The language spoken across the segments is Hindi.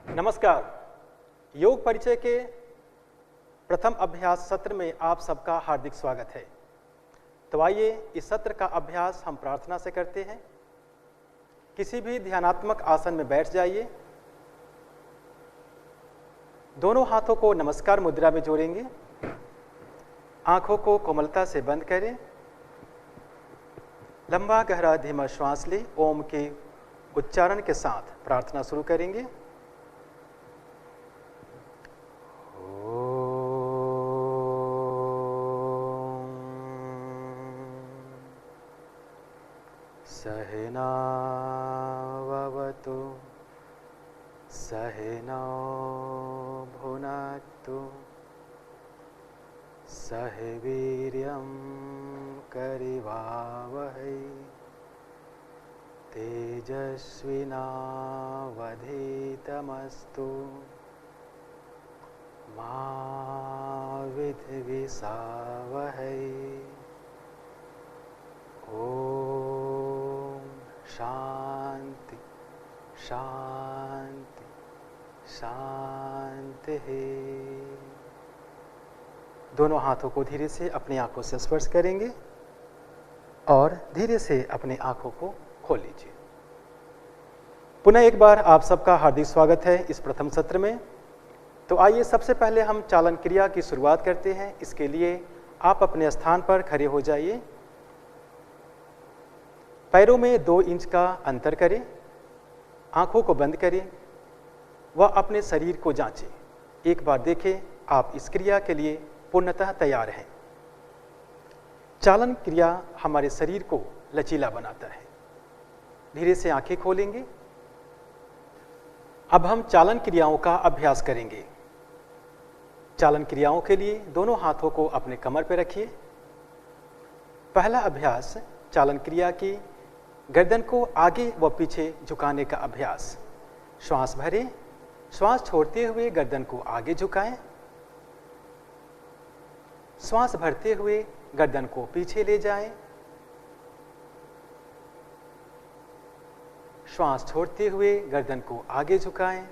नमस्कार। योग परिचय के प्रथम अभ्यास सत्र में आप सबका हार्दिक स्वागत है। तो आइए इस सत्र का अभ्यास हम प्रार्थना से करते हैं। किसी भी ध्यानात्मक आसन में बैठ जाइए। दोनों हाथों को नमस्कार मुद्रा में जोड़ेंगे। आंखों को कोमलता से बंद करें। लंबा गहरा धीमा श्वास लें। ओम के उच्चारण के साथ प्रार्थना शुरू करेंगे। सहना ववतु सहनौ भुनक्तु सह वीर्यं करिवावहै तेजस्विनावधीतमस्तु मा विद्विषावहै। ओम शांति शांति शांति। दोनों हाथों को धीरे से अपनी आंखों से स्पर्श करेंगे और धीरे से अपनी आंखों को खोल लीजिए। पुनः एक बार आप सबका हार्दिक स्वागत है इस प्रथम सत्र में। तो आइए सबसे पहले हम चालन क्रिया की शुरुआत करते हैं। इसके लिए आप अपने स्थान पर खड़े हो जाइए। पैरों में 2 इंच का अंतर करें। आंखों को बंद करें व अपने शरीर को जांचें। एक बार देखें आप इस क्रिया के लिए पूर्णतः तैयार हैं। चालन क्रिया हमारे शरीर को लचीला बनाता है। धीरे से आंखें खोलेंगे। अब हम चालन क्रियाओं का अभ्यास करेंगे। चालन क्रियाओं के लिए दोनों हाथों को अपने कमर पर रखिए। पहला अभ्यास चालन क्रिया की गर्दन को आगे व पीछे झुकाने का अभ्यास। श्वास भरें। श्वास छोड़ते हुए गर्दन को आगे झुकाएं। श्वास भरते हुए गर्दन को पीछे ले जाएं। श्वास छोड़ते हुए गर्दन को आगे झुकाएं।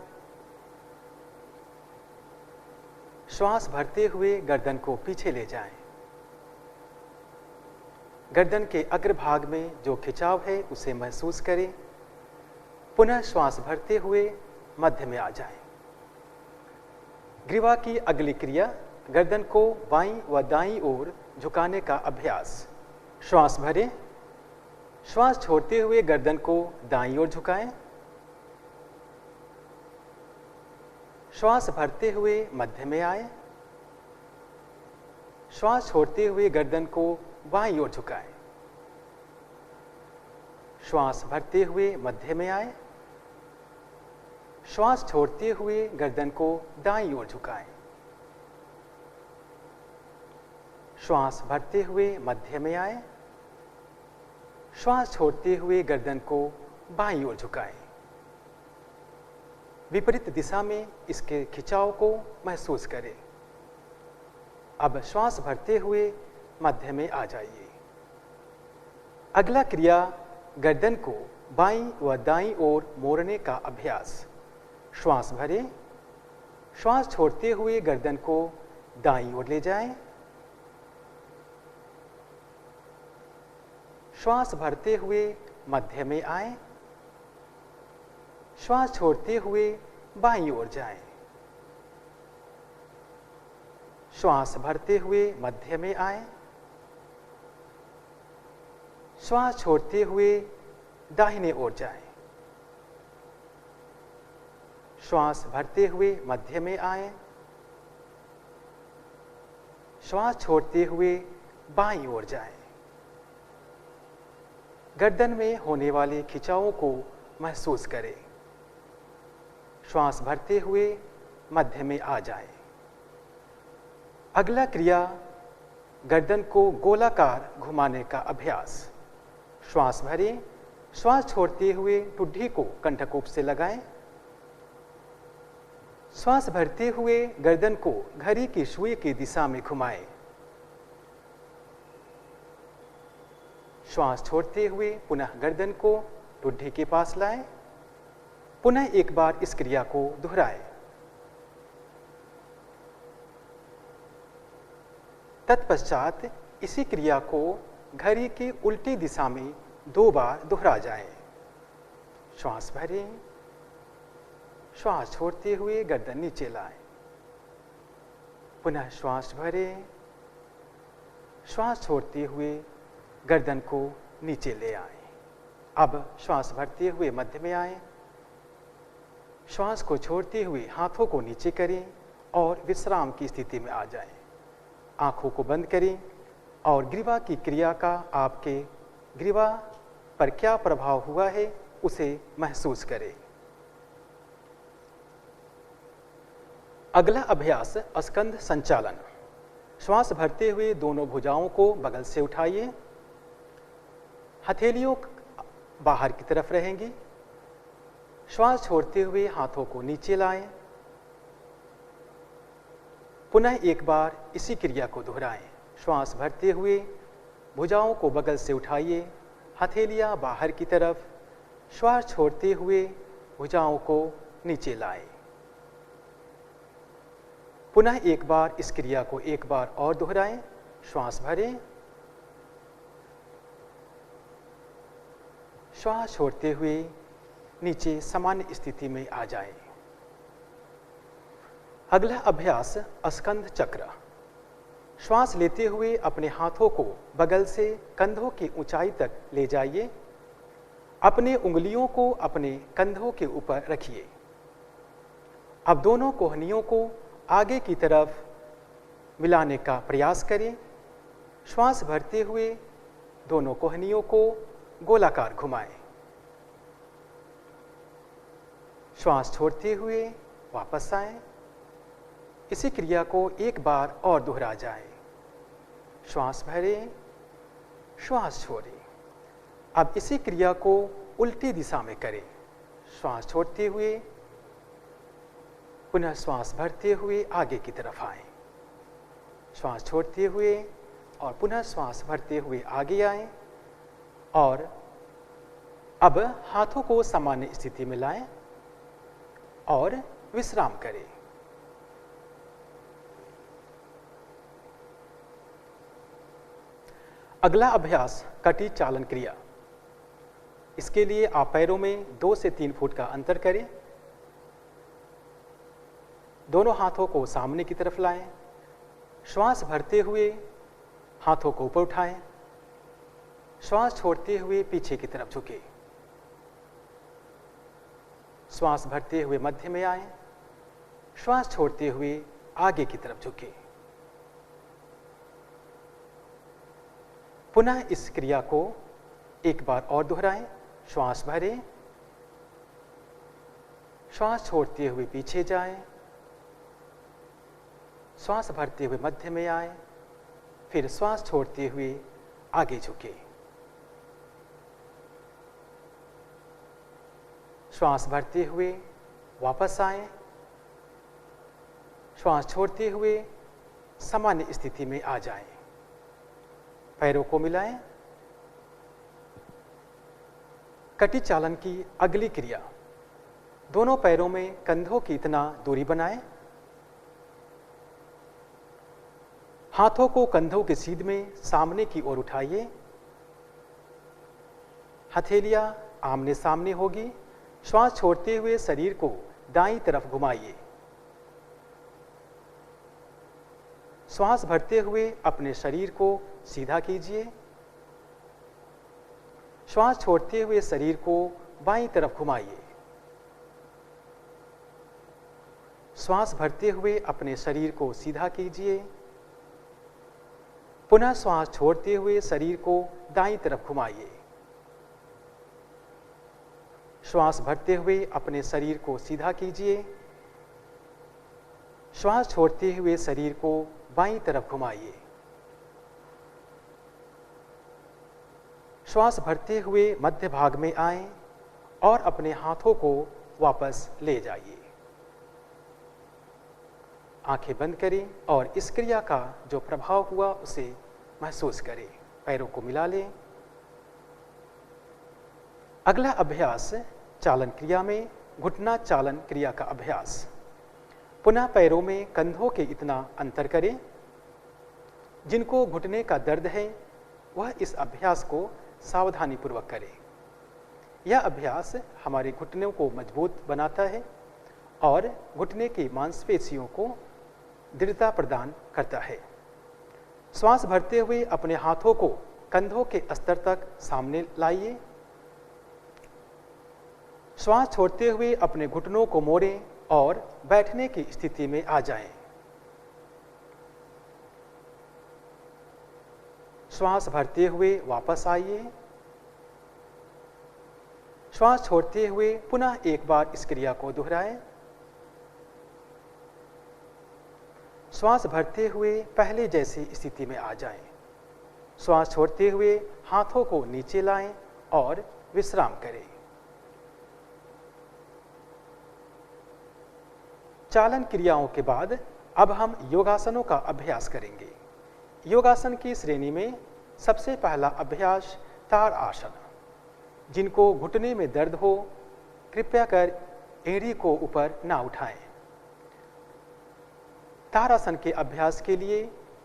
श्वास भरते हुए गर्दन को पीछे ले जाएं। गर्दन के अग्रभाग में जो खिंचाव है उसे महसूस करें। पुनः श्वास भरते हुए मध्य में आ जाएं। ग्रीवा की अगली क्रिया गर्दन को बाईं व दाईं ओर झुकाने का अभ्यास। श्वास भरें। श्वास छोड़ते हुए गर्दन को दाईं ओर झुकाएं। श्वास भरते हुए मध्य में आए। श्वास छोड़ते हुए गर्दन को बाईं ओर झुकाएं। श्वास भरते हुए मध्य में आए। श्वास छोड़ते हुए गर्दन को दाईं ओर झुकाएं। श्वास भरते हुए मध्य में आए। श्वास छोड़ते हुए गर्दन को बाईं ओर झुकाएं। विपरीत दिशा में इसके खिंचाव को महसूस करें। अब श्वास भरते हुए मध्य में आ जाइए। अगला क्रिया गर्दन को बाईं व दाईं ओर मोड़ने का अभ्यास। श्वास भरें। श्वास छोड़ते हुए गर्दन को दाईं ओर ले जाएं। श्वास भरते हुए मध्य में आए। श्वास छोड़ते हुए बाईं ओर जाएं। श्वास भरते हुए मध्य में आए। श्वास छोड़ते हुए दाहिने ओर जाएं। श्वास भरते हुए मध्य में आए। श्वास छोड़ते हुए बाईं ओर जाएं। गर्दन में होने वाले खिंचावों को महसूस करें। श्वास भरते हुए मध्य में आ जाएं। अगला क्रिया गर्दन को गोलाकार घुमाने का अभ्यास। श्वास भरें। श्वास छोड़ते हुए ठुड्डी को कंठकूप से लगाएं। श्वास भरते हुए गर्दन को घड़ी की सुई की दिशा में घुमाएं। श्वास छोड़ते हुए पुनः गर्दन को ठुड्डी के पास लाएं। पुनः एक बार इस क्रिया को दोहराएं। तत्पश्चात इसी क्रिया को घड़ी की उल्टी दिशा में 2 बार दोहरा जाए। श्वास भरें, श्वास छोड़ते हुए गर्दन नीचे लाएं। पुनः श्वास भरें, श्वास छोड़ते हुए गर्दन को नीचे ले आएं। अब श्वास भरते हुए मध्य में आएं। श्वास को छोड़ते हुए हाथों को नीचे करें और विश्राम की स्थिति में आ जाएं। आंखों को बंद करें और ग्रीवा की क्रिया का आपके ग्रीवा पर क्या प्रभाव हुआ है उसे महसूस करें। अगला अभ्यास स्कंध संचालन। श्वास भरते हुए दोनों भुजाओं को बगल से उठाइए। हथेलियों बाहर की तरफ रहेंगी। श्वास छोड़ते हुए हाथों को नीचे लाएं। पुनः एक बार इसी क्रिया को दोहराएं। श्वास भरते हुए भुजाओं को बगल से उठाइए, हथेलियां बाहर की तरफ। श्वास छोड़ते हुए भुजाओं को नीचे लाएं। पुनः एक बार इस क्रिया को एक बार और दोहराएं। श्वास भरें, श्वास छोड़ते हुए नीचे सामान्य स्थिति में आ जाएं। अगला अभ्यास स्कंध चक्र। श्वास लेते हुए अपने हाथों को बगल से कंधों की ऊंचाई तक ले जाइए। अपने उंगलियों को अपने कंधों के ऊपर रखिए। अब दोनों कोहनियों को आगे की तरफ मिलाने का प्रयास करें। श्वास भरते हुए दोनों कोहनियों को गोलाकार घुमाएं। श्वास छोड़ते हुए वापस आएं। इसी क्रिया को एक बार और दोहरा जाए। श्वास भरें, श्वास छोड़ें। अब इसी क्रिया को उल्टी दिशा में करें। श्वास छोड़ते हुए पुनः श्वास भरते हुए आगे की तरफ आएं। श्वास छोड़ते हुए और पुनः श्वास भरते हुए आगे आएं और अब हाथों को सामान्य स्थिति में लाएं और विश्राम करें। अगला अभ्यास कटी चालन क्रिया। इसके लिए आप पैरों में 2 से 3 फुट का अंतर करें। दोनों हाथों को सामने की तरफ लाएं। श्वास भरते हुए हाथों को ऊपर उठाएं। श्वास छोड़ते हुए पीछे की तरफ झुकें। श्वास भरते हुए मध्य में आएं। श्वास छोड़ते हुए आगे की तरफ झुकें। पुनः इस क्रिया को एक बार और दोहराएं। श्वास भरें, श्वास छोड़ते हुए पीछे जाएं। श्वास भरते हुए मध्य में आए, फिर श्वास छोड़ते हुए आगे झुके। श्वास भरते हुए वापस आए। श्वास छोड़ते हुए सामान्य स्थिति में आ जाएं। पैरों को मिलाएं। कटी चालन की अगली क्रिया, दोनों पैरों में कंधों की इतना दूरी बनाएं। हाथों को कंधों के सीध में सामने की ओर उठाइए। हथेलियां आमने सामने होगी। श्वास छोड़ते हुए शरीर को दाईं तरफ घुमाइए। श्वास भरते हुए अपने शरीर को सीधा कीजिए। श्वास छोड़ते हुए शरीर को बाईं तरफ घुमाइए। श्वास भरते हुए अपने शरीर को सीधा कीजिए। पुनः श्वास छोड़ते हुए शरीर को दाईं तरफ घुमाइए। श्वास भरते हुए अपने शरीर को सीधा कीजिए। श्वास छोड़ते हुए शरीर को बाईं तरफ घुमाइए। श्वास भरते हुए मध्य भाग में आएं और अपने हाथों को वापस ले जाइए। आंखें बंद करें और इस क्रिया का जो प्रभाव हुआ उसे महसूस करें। पैरों को मिला लें। अगला अभ्यास चालन क्रिया में घुटना चालन क्रिया का अभ्यास। पुनः पैरों में कंधों के इतना अंतर करें। जिनको घुटने का दर्द है वह इस अभ्यास को सावधानी पूर्वक करें। यह अभ्यास हमारे घुटनों को मजबूत बनाता है और घुटने की मांसपेशियों को दृढ़ता प्रदान करता है। श्वास भरते हुए अपने हाथों को कंधों के स्तर तक सामने लाइए। श्वास छोड़ते हुए अपने घुटनों को मोड़ें और बैठने की स्थिति में आ जाएं। श्वास भरते हुए वापस आइए। श्वास छोड़ते हुए पुनः एक बार इस क्रिया को दोहराएं। श्वास भरते हुए पहले जैसी स्थिति में आ जाएं। श्वास छोड़ते हुए हाथों को नीचे लाएं और विश्राम करें। चालन क्रियाओं के बाद अब हम योगासनों का अभ्यास करेंगे। योगासन की श्रेणी में सबसे पहला अभ्यास ताड़ आसन। जिनको घुटने में दर्द हो कृपया कर एड़ी को ऊपर ना उठाएं। ताड़ासन के अभ्यास के लिए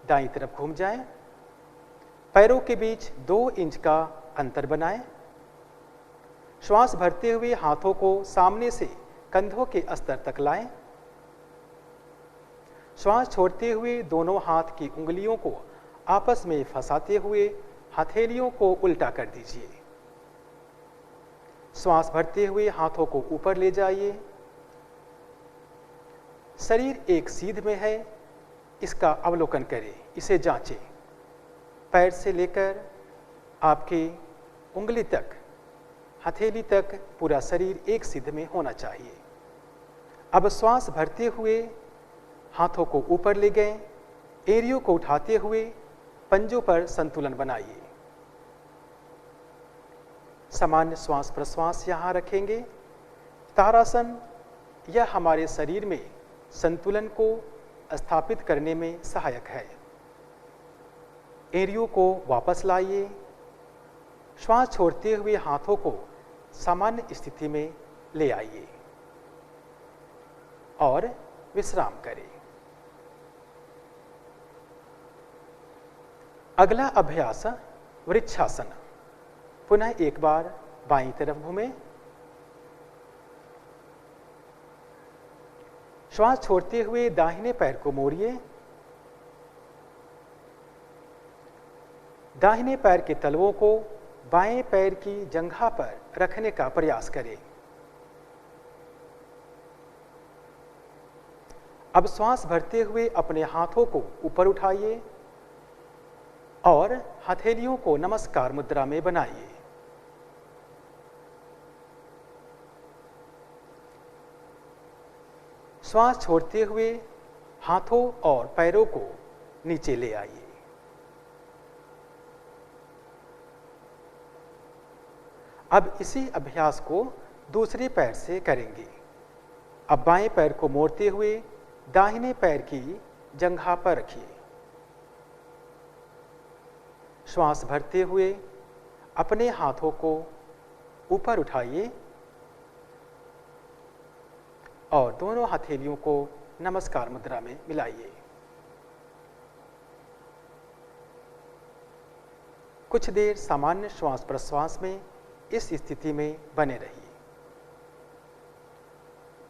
दाईं तरफ घूम जाएं। पैरों के बीच 2 इंच का अंतर बनाएं। श्वास भरते हुए हाथों को सामने से कंधों के स्तर तक लाएं। श्वास छोड़ते हुए दोनों हाथ की उंगलियों को आपस में फंसाते हुए हथेलियों को उल्टा कर दीजिए। श्वास भरते हुए हाथों को ऊपर ले जाइए। शरीर एक सीध में है, इसका अवलोकन करें, इसे जांचें। पैर से लेकर आपकी उंगली तक, हथेली तक पूरा शरीर एक सीध में होना चाहिए। अब श्वास भरते हुए हाथों को ऊपर ले गए। एड़ियों को उठाते हुए पंजों पर संतुलन बनाइए। सामान्य श्वास प्रश्वास यहां रखेंगे। ताड़ासन यह हमारे शरीर में संतुलन को स्थापित करने में सहायक है। एड़ियों को वापस लाइए। श्वास छोड़ते हुए हाथों को सामान्य स्थिति में ले आइए और विश्राम करें। अगला अभ्यास वृक्षासन। पुनः एक बार बाईं तरफ घूमें। श्वास छोड़ते हुए दाहिने पैर को मोड़िए। दाहिने पैर के तलवों को बाएं पैर की जंघा पर रखने का प्रयास करें। अब श्वास भरते हुए अपने हाथों को ऊपर उठाइए और हथेलियों को नमस्कार मुद्रा में बनाइए। श्वास छोड़ते हुए हाथों और पैरों को नीचे ले आइए। अब इसी अभ्यास को दूसरे पैर से करेंगे। अब बाएं पैर को मोड़ते हुए दाहिने पैर की जंघा पर रखिए। श्वास भरते हुए अपने हाथों को ऊपर उठाइए और दोनों हथेलियों को नमस्कार मुद्रा में मिलाइए। कुछ देर सामान्य श्वास प्रश्वास में इस स्थिति में बने रहिए।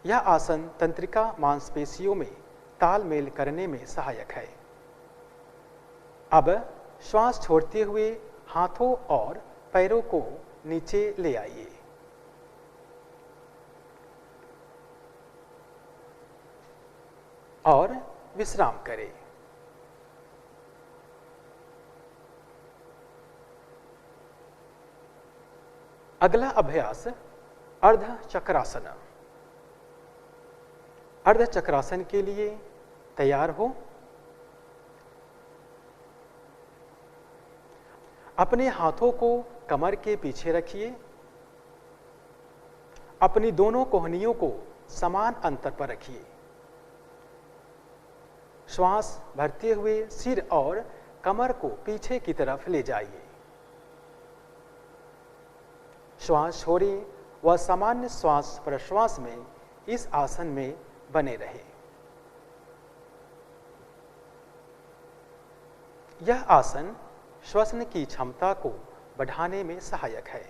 यह आसन तंत्रिका मांसपेशियों में तालमेल करने में सहायक है। अब श्वास छोड़ते हुए हाथों और पैरों को नीचे ले आइए। और विश्राम करें। अगला अभ्यास अर्ध चक्रासन। अर्ध चक्रासन के लिए तैयार हो। अपने हाथों को कमर के पीछे रखिए। अपनी दोनों कोहनियों को समान अंतर पर रखिए। श्वास भरते हुए सिर और कमर को पीछे की तरफ ले जाइए। श्वास छोड़ें वह सामान्य श्वास प्रश्वास में इस आसन में बने रहे। यह आसन श्वसन की क्षमता को बढ़ाने में सहायक है।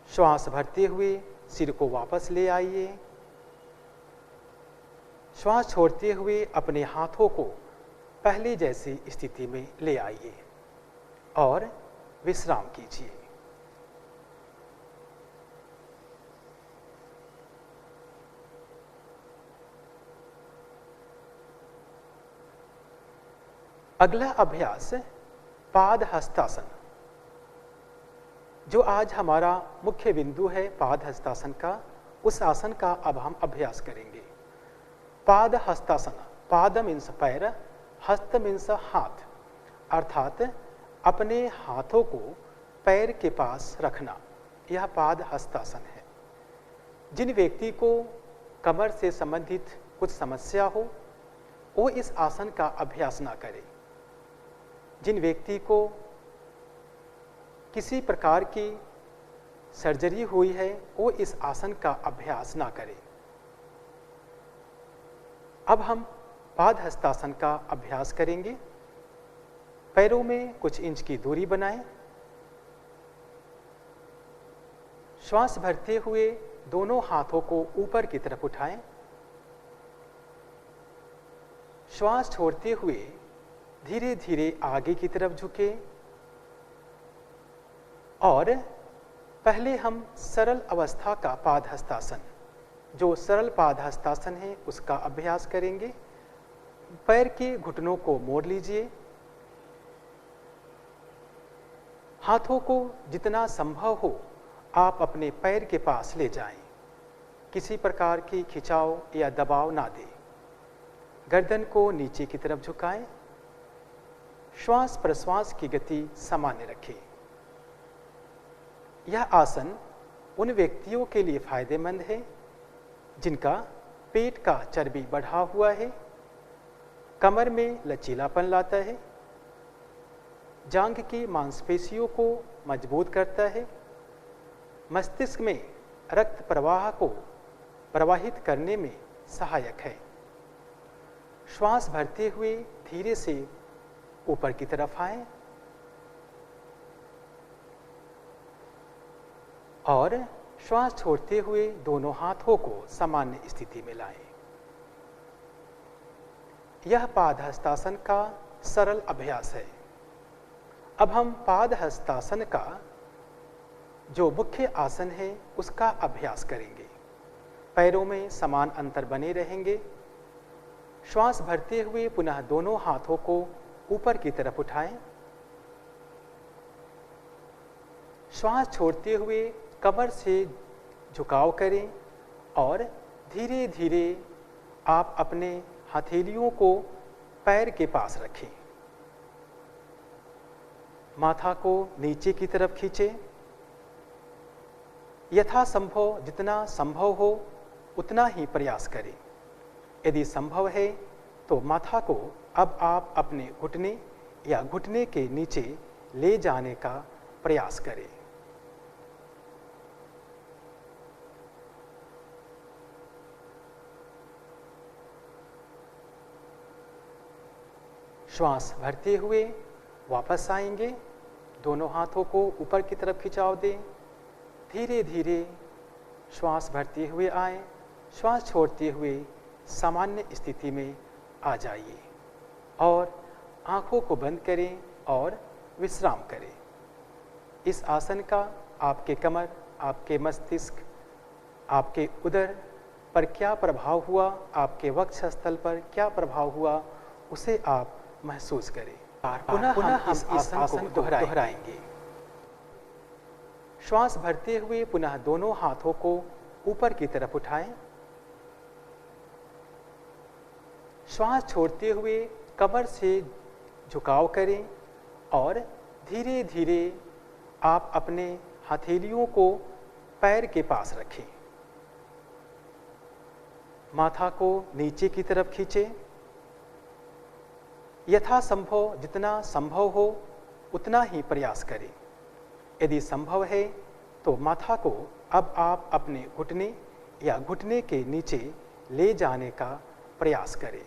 श्वास भरते हुए सिर को वापस ले आइए। श्वास छोड़ते हुए अपने हाथों को पहले जैसी स्थिति में ले आइए और विश्राम कीजिए। अगला अभ्यास पाद हस्तासन। जो आज हमारा मुख्य बिंदु है पाद हस्तासन का, उस आसन का अब हम अभ्यास करेंगे। पाद हस्तासन, पाद मीन्स पैर, हस्त मीन्स हाथ, अर्थात अपने हाथों को पैर के पास रखना, यह पाद हस्तासन है। जिन व्यक्ति को कमर से संबंधित कुछ समस्या हो वो इस आसन का अभ्यास ना करे। जिन व्यक्ति को किसी प्रकार की सर्जरी हुई है वो इस आसन का अभ्यास ना करे। अब हम पाद हस्तासन का अभ्यास करेंगे। पैरों में कुछ इंच की दूरी बनाएं। श्वास भरते हुए दोनों हाथों को ऊपर की तरफ उठाएं। श्वास छोड़ते हुए धीरे धीरे आगे की तरफ झुके और पहले हम सरल अवस्था का पाद हस्तासन, जो सरल पाद हस्तासन है, उसका अभ्यास करेंगे। पैर के घुटनों को मोड़ लीजिए। हाथों को जितना संभव हो आप अपने पैर के पास ले जाएं। किसी प्रकार की खिंचाव या दबाव ना दें। गर्दन को नीचे की तरफ झुकाएं। श्वास प्रश्वास की गति सामान्य रखें। यह आसन उन व्यक्तियों के लिए फायदेमंद है जिनका पेट का चर्बी बढ़ा हुआ है, कमर में लचीलापन लाता है, जांघ की मांसपेशियों को मजबूत करता है, मस्तिष्क में रक्त प्रवाह को प्रवाहित करने में सहायक है। श्वास भरते हुए धीरे से ऊपर की तरफ आएं और श्वास छोड़ते हुए दोनों हाथों को सामान्य स्थिति में लाएं। यह पाद हस्तासन का सरल अभ्यास है। अब हम पाद हस्तासन का जो मुख्य आसन है उसका अभ्यास करेंगे। पैरों में समान अंतर बने रहेंगे। श्वास भरते हुए पुनः दोनों हाथों को ऊपर की तरफ उठाएं। श्वास छोड़ते हुए कमर से झुकाव करें और धीरे धीरे आप अपने हथेलियों को पैर के पास रखें। माथा को नीचे की तरफ खींचें। यथासंभव जितना संभव हो उतना ही प्रयास करें। यदि संभव है तो माथा को अब आप अपने घुटने या घुटने के नीचे ले जाने का प्रयास करें। श्वास भरते हुए वापस आएंगे। दोनों हाथों को ऊपर की तरफ खिंचाव दें। धीरे धीरे श्वास भरते हुए आए, श्वास छोड़ते हुए सामान्य स्थिति में आ जाइए और आंखों को बंद करें और विश्राम करें। इस आसन का आपके कमर, आपके मस्तिष्क, आपके उदर पर क्या प्रभाव हुआ, आपके वक्षस्थल पर क्या प्रभाव हुआ, उसे आप महसूस करें। पुनः हम इस आसन को दोहराएंगे। श्वास भरते हुए पुनः दोनों हाथों को ऊपर की तरफ उठाएं। श्वास छोड़ते हुए कमर से झुकाव करें और धीरे धीरे आप अपने हथेलियों को पैर के पास रखें। माथा को नीचे की तरफ खींचें। यथासंभव जितना संभव हो उतना ही प्रयास करें। यदि संभव है तो माथा को अब आप अपने घुटने या घुटने के नीचे ले जाने का प्रयास करें।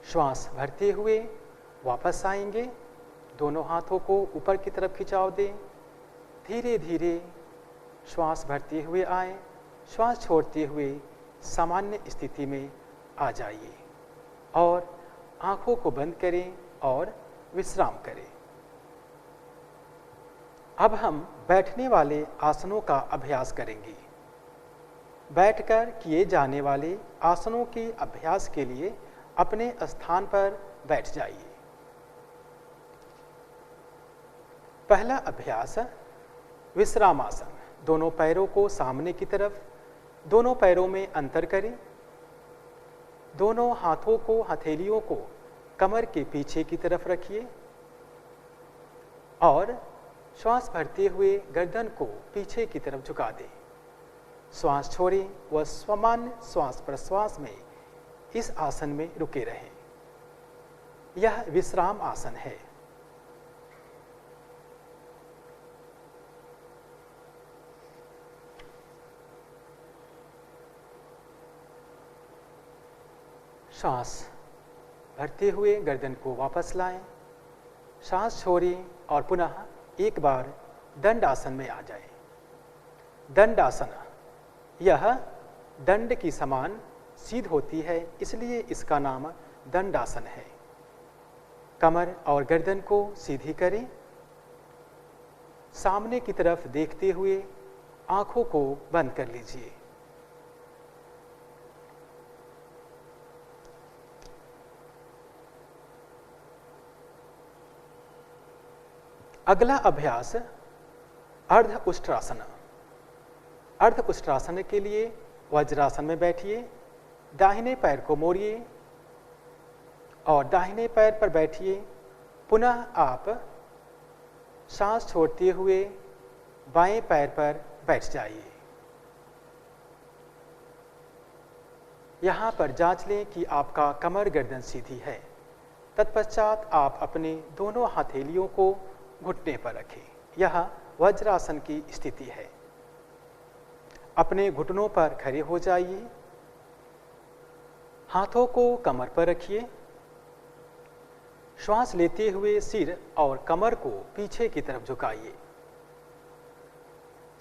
श्वास भरते हुए वापस आएंगे, दोनों हाथों को ऊपर की तरफ खिंचाव दें, धीरे धीरे श्वास भरते हुए आए, श्वास छोड़ते हुए सामान्य स्थिति में आ जाइए और आंखों को बंद करें और विश्राम करें। अब हम बैठने वाले आसनों का अभ्यास करेंगे। बैठकर किए जाने वाले आसनों के अभ्यास के लिए अपने स्थान पर बैठ जाइए। पहला अभ्यास विश्रामासन। दोनों पैरों को सामने की तरफ, दोनों पैरों में अंतर करें, दोनों हाथों को, हथेलियों को कमर के पीछे की तरफ रखिए और श्वास भरते हुए गर्दन को पीछे की तरफ झुका दें। श्वास छोड़ें व सामान्य श्वास प्रश्वास में इस आसन में रुके रहें। यह विश्राम आसन है। श्वास भरते हुए गर्दन को वापस लाएं, श्वास छोड़ें और पुनः एक बार दंड आसन में आ जाएं। दंड आसन, यह दंड की समान सीध होती है, इसलिए इसका नाम दंड आसन है। कमर और गर्दन को सीधी करें, सामने की तरफ देखते हुए आंखों को बंद कर लीजिए। अगला अभ्यास अर्ध उष्ट्रासन। अर्ध उष्ट्रासन के लिए वज्रासन में बैठिए, दाहिने पैर को मोड़िए और दाहिने पैर पर बैठिए। पुनः आप सांस छोड़ते हुए बाएं पैर पर बैठ जाइए। यहाँ पर जांच लें कि आपका कमर गर्दन सीधी है। तत्पश्चात आप अपने दोनों हथेलियों को घुटने पर रखें। यह वज्रासन की स्थिति है। अपने घुटनों पर खड़े हो जाइए, हाथों को कमर पर रखिए। श्वास लेते हुए सिर और कमर को पीछे की तरफ झुकाइए।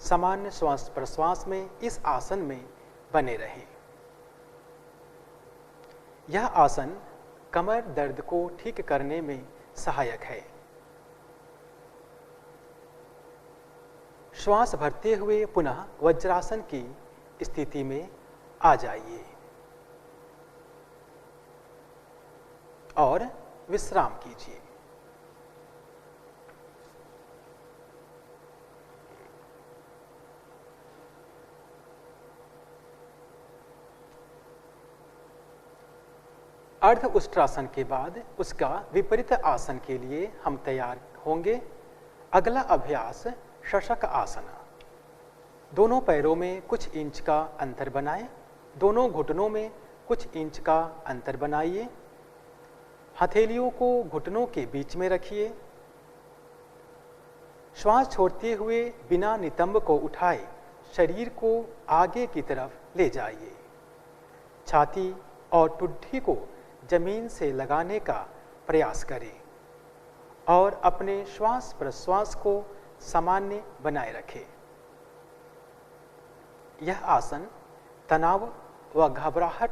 सामान्य श्वास प्रश्वास में इस आसन में बने रहें। यह आसन कमर दर्द को ठीक करने में सहायक है। श्वास भरते हुए पुनः वज्रासन की स्थिति में आ जाइए और विश्राम कीजिए। अर्ध उष्ट्रासन के बाद उसका विपरीत आसन के लिए हम तैयार होंगे। अगला अभ्यास शशक आसन। दोनों पैरों में कुछ इंच का अंतर बनाएं, दोनों घुटनों में कुछ इंच का अंतर बनाइए। हथेलियों को घुटनों के बीच में रखिए। श्वास छोड़ते हुए बिना नितंब को उठाए शरीर को आगे की तरफ ले जाइए। छाती और ठुड्डी को जमीन से लगाने का प्रयास करें और अपने श्वास प्रश्वास को सामान्य बनाए रखें। यह आसन तनाव व घबराहट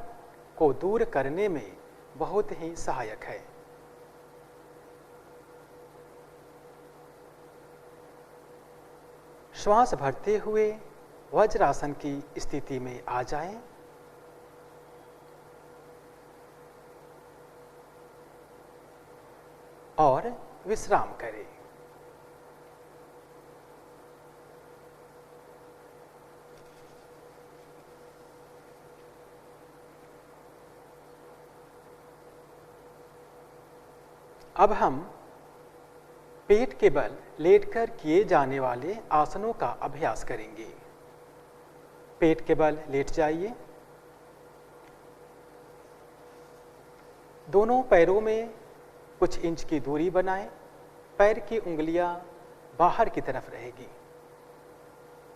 को दूर करने में बहुत ही सहायक है। श्वास भरते हुए वज्रासन की स्थिति में आ जाएं और विश्राम करें। अब हम पेट के बल लेटकर किए जाने वाले आसनों का अभ्यास करेंगे। पेट के बल लेट जाइए, दोनों पैरों में कुछ इंच की दूरी बनाएं। पैर की उंगलियां बाहर की तरफ रहेगी।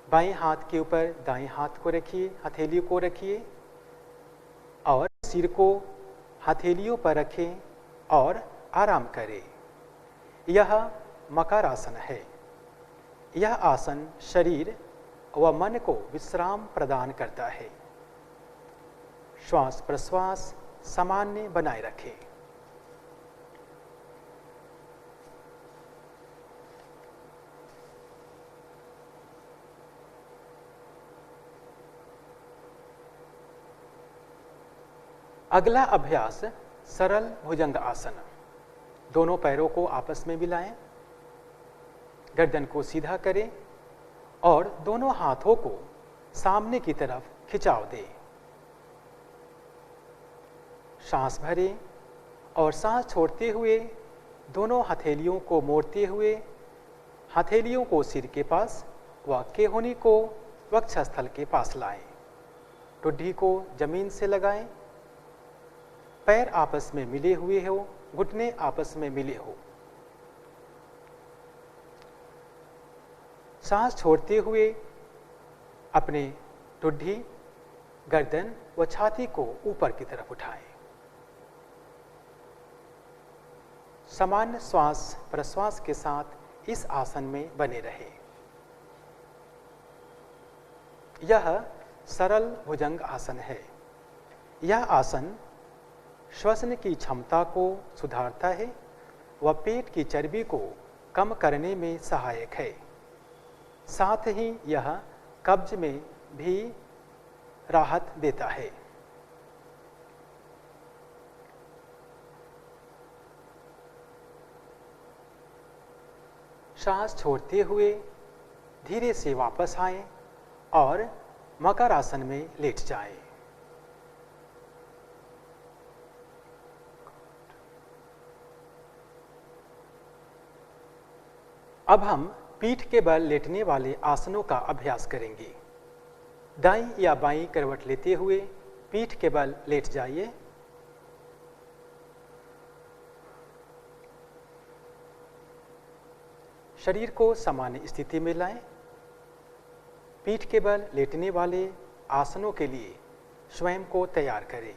बाएं हाथ के ऊपर दाएं हाथ को रखिए, हथेली को रखिए और सिर को हथेलियों पर रखें और आराम करें। यह मकर आसन है। यह आसन शरीर व मन को विश्राम प्रदान करता है। श्वास प्रश्वास सामान्य बनाए रखें। अगला अभ्यास सरल भुजंग आसन। दोनों पैरों को आपस में मिलाएं, गर्दन को सीधा करें और दोनों हाथों को सामने की तरफ खिंचाव दें। सांस भरें और सांस छोड़ते हुए दोनों हथेलियों को मोड़ते हुए हथेलियों को सिर के पास व केहूनी को वक्षस्थल के पास लाएं। ठुड्डी को जमीन से लगाएं। पैर आपस में मिले हुए हो, घुटने आपस में मिले हो। सांस छोड़ते हुए अपने ठुड्डी, गर्दन व छाती को ऊपर की तरफ उठाएं। सामान्य श्वास प्रश्वास के साथ इस आसन में बने रहें। यह सरल भुजंग आसन है। यह आसन श्वसन की क्षमता को सुधारता है व पेट की चर्बी को कम करने में सहायक है। साथ ही यह कब्ज में भी राहत देता है। सांस छोड़ते हुए धीरे से वापस आएं और मकर आसन में लेट जाएं। अब हम पीठ के बल लेटने वाले आसनों का अभ्यास करेंगे। दाईं या बाईं करवट लेते हुए पीठ के बल लेट जाइए। शरीर को सामान्य स्थिति में लाएं। पीठ के बल लेटने वाले आसनों के लिए स्वयं को तैयार करें।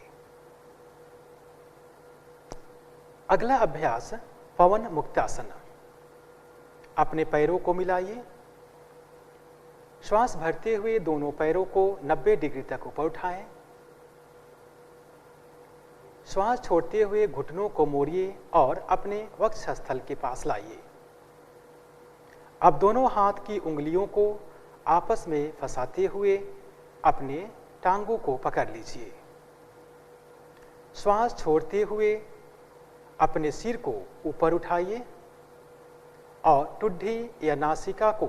अगला अभ्यास पवन मुक्तासन। अपने पैरों को मिलाइए। श्वास भरते हुए दोनों पैरों को 90 डिग्री तक ऊपर उठाएं। श्वास छोड़ते हुए घुटनों को मोड़िए और अपने वक्षस्थल के पास लाइए। अब दोनों हाथ की उंगलियों को आपस में फंसाते हुए अपने टांगों को पकड़ लीजिए। श्वास छोड़ते हुए अपने सिर को ऊपर उठाइए और ठुड्डी या नासिका को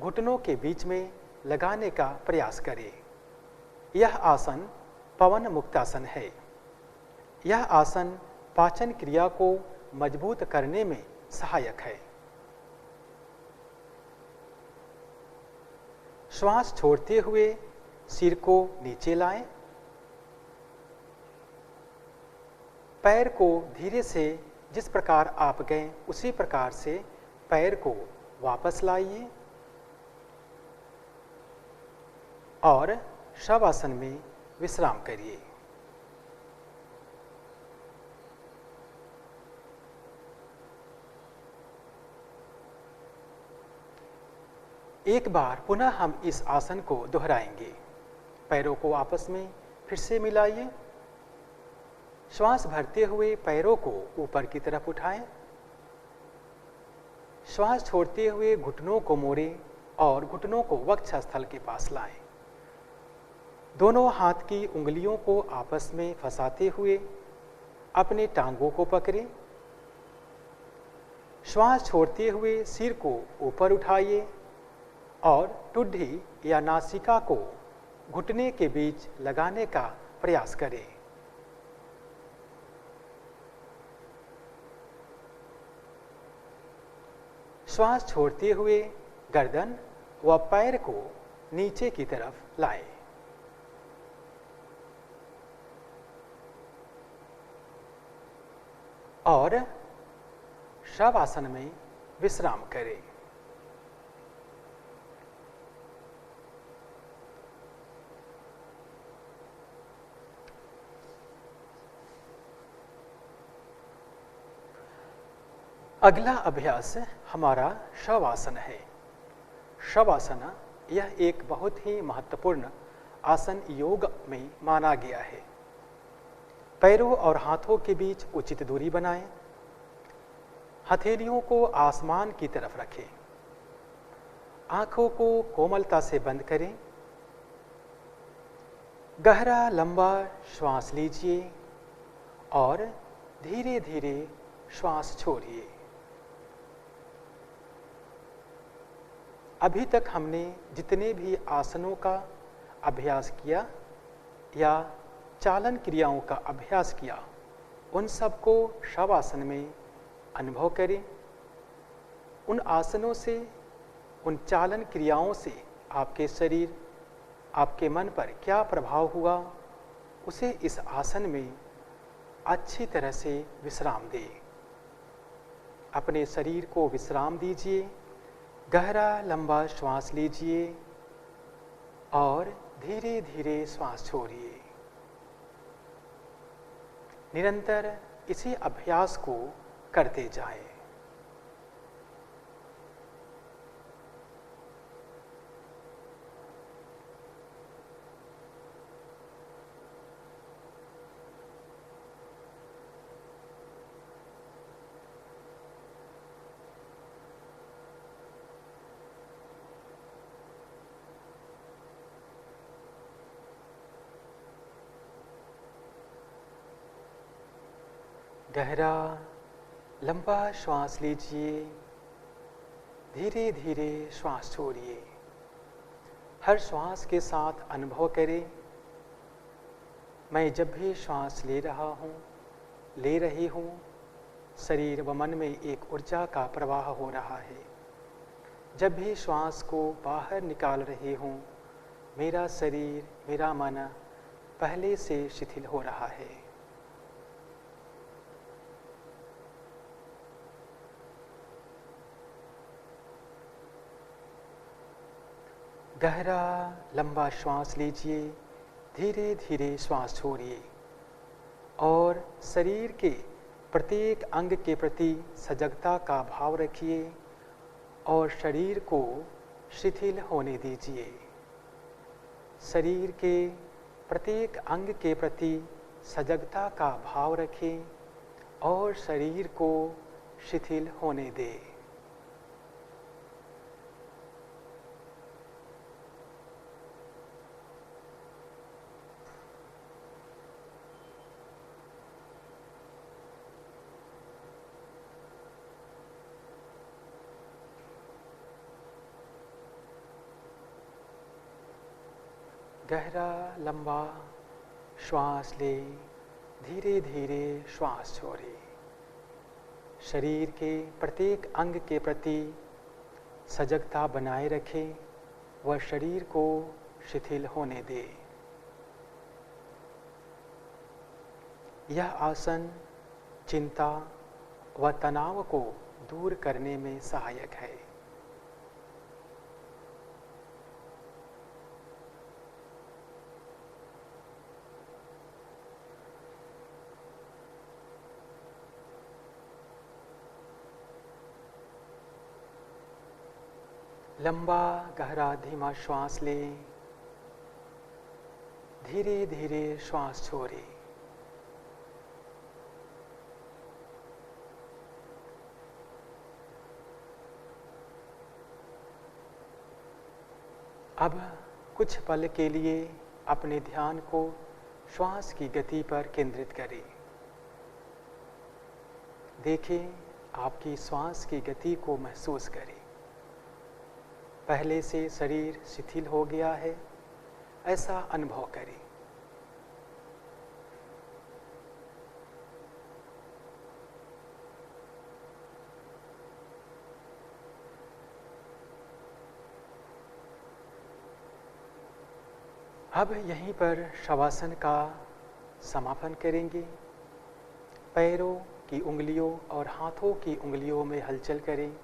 घुटनों के बीच में लगाने का प्रयास करें। यह आसन पवन मुक्तासन है। यह आसन पाचन क्रिया को मजबूत करने में सहायक है। श्वास छोड़ते हुए सिर को नीचे लाएं। पैर को धीरे से जिस प्रकार आप गए उसी प्रकार से पैर को वापस लाइए और शवासन में विश्राम करिए। एक बार पुनः हम इस आसन को दोहराएंगे। पैरों को आपस में फिर से मिलाइए। श्वास भरते हुए पैरों को ऊपर की तरफ उठाएं। श्वास छोड़ते हुए घुटनों को मोड़ें और घुटनों को वक्षस्थल के पास लाएं। दोनों हाथ की उंगलियों को आपस में फंसाते हुए अपने टांगों को पकड़ें। श्वास छोड़ते हुए सिर को ऊपर उठाइए और ठुड्डी या नासिका को घुटने के बीच लगाने का प्रयास करें। श्वास छोड़ते हुए गर्दन व पैर को नीचे की तरफ लाएं। और शवासन में विश्राम करें। अगला अभ्यास हमारा शवासन है। शवासन यह एक बहुत ही महत्वपूर्ण आसन योग में माना गया है। पैरों और हाथों के बीच उचित दूरी बनाएं। हथेलियों को आसमान की तरफ रखें। आंखों को कोमलता से बंद करें। गहरा लंबा श्वास लीजिए और धीरे धीरे श्वास छोड़िए। अभी तक हमने जितने भी आसनों का अभ्यास किया या चालन क्रियाओं का अभ्यास किया, उन सबको शवासन में अनुभव करें। उन आसनों से, उन चालन क्रियाओं से आपके शरीर, आपके मन पर क्या प्रभाव हुआ, उसे इस आसन में अच्छी तरह से विश्राम दें। अपने शरीर को विश्राम दीजिए। गहरा लंबा श्वास लीजिए और धीरे धीरे श्वास छोड़िए। निरंतर इसी अभ्यास को करते जाएं। गहरा लंबा श्वास लीजिए। धीरे धीरे श्वास छोड़िए। हर श्वास के साथ अनुभव करें, मैं जब भी श्वास ले रहा हूँ, ले रही हूँ, शरीर व मन में एक ऊर्जा का प्रवाह हो रहा है। जब भी श्वास को बाहर निकाल रही हूँ, मेरा शरीर, मेरा मन पहले से शिथिल हो रहा है। गहरा लंबा श्वास लीजिए। धीरे धीरे श्वास छोड़िए और शरीर के प्रत्येक अंग के प्रति सजगता का भाव रखिए और शरीर को शिथिल होने दीजिए। शरीर के प्रत्येक अंग के प्रति सजगता का भाव रखें और शरीर को शिथिल होने दें। गहरा लंबा श्वास ले, धीरे धीरे श्वास छोड़े। शरीर के प्रत्येक अंग के प्रति सजगता बनाए रखें व शरीर को शिथिल होने दे। यह आसन चिंता व तनाव को दूर करने में सहायक है। लंबा गहरा धीमा श्वास लें। धीरे धीरे श्वास छोड़ें। अब कुछ पल के लिए अपने ध्यान को श्वास की गति पर केंद्रित करें। देखें, आपकी श्वास की गति को महसूस करें। पहले से शरीर शिथिल हो गया है, ऐसा अनुभव करें। अब यहीं पर शवासन का समापन करेंगे। पैरों की उंगलियों और हाथों की उंगलियों में हलचल करें।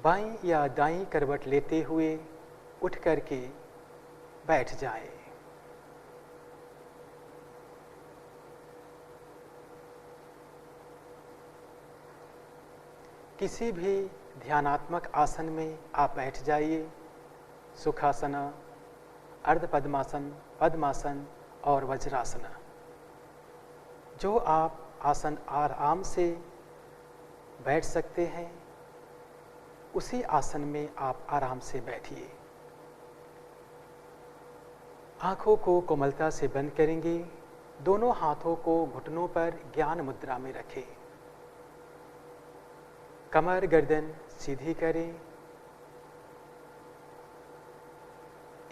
बाईं या दाईं करवट लेते हुए उठ करके बैठ जाएं। किसी भी ध्यानात्मक आसन में आप बैठ जाइए। सुखासन, अर्ध पद्मासन, पद्मासन और वज्रासन। जो आप आसन आराम से बैठ सकते हैं उसी आसन में आप आराम से बैठिए। आंखों को कोमलता से बंद करेंगे। दोनों हाथों को घुटनों पर ज्ञान मुद्रा में रखें। कमर गर्दन सीधी करें।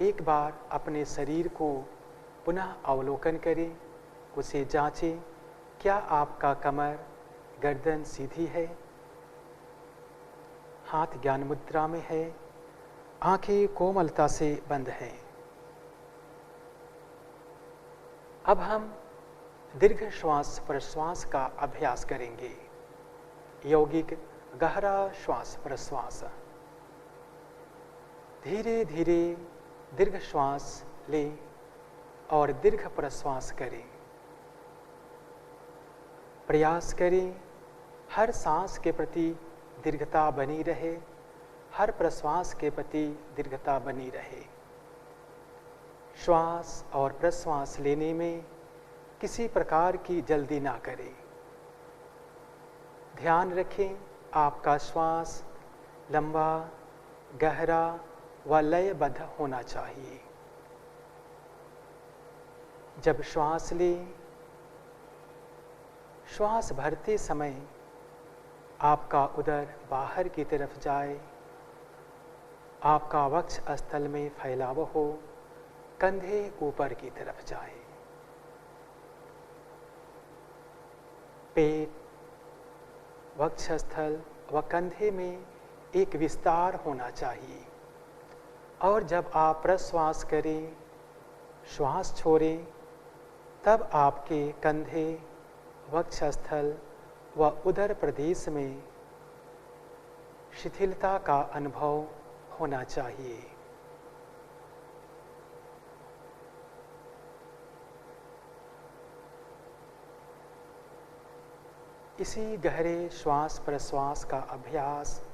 एक बार अपने शरीर को पुनः अवलोकन करें, उसे जांचें। क्या आपका कमर गर्दन सीधी है? हाथ ज्ञान मुद्रा में है। आंखें कोमलता से बंद हैं। अब हम दीर्घ श्वास प्रश्वास का अभ्यास करेंगे। यौगिक गहरा श्वास प्रश्वास। धीरे धीरे दीर्घ श्वास लें और दीर्घ प्रश्वास करें। प्रयास करें हर सांस के प्रति दीर्घता बनी रहे, हर प्रश्वास के प्रति दीर्घता बनी रहे। श्वास और प्रश्वास लेने में किसी प्रकार की जल्दी ना करें। ध्यान रखें आपका श्वास लंबा, गहरा व लयबद्ध होना चाहिए। जब श्वास लें, श्वास भरते समय आपका उदर बाहर की तरफ जाए, आपका वक्ष स्थल में फैलाव हो, कंधे ऊपर की तरफ जाए। पेट, वक्षस्थल व कंधे में एक विस्तार होना चाहिए। और जब आप प्रश्वास करें, श्वास छोड़ें, तब आपके कंधे, वक्षस्थल व उदर प्रदेश में शिथिलता का अनुभव होना चाहिए। इसी गहरे श्वास प्रश्वास का अभ्यास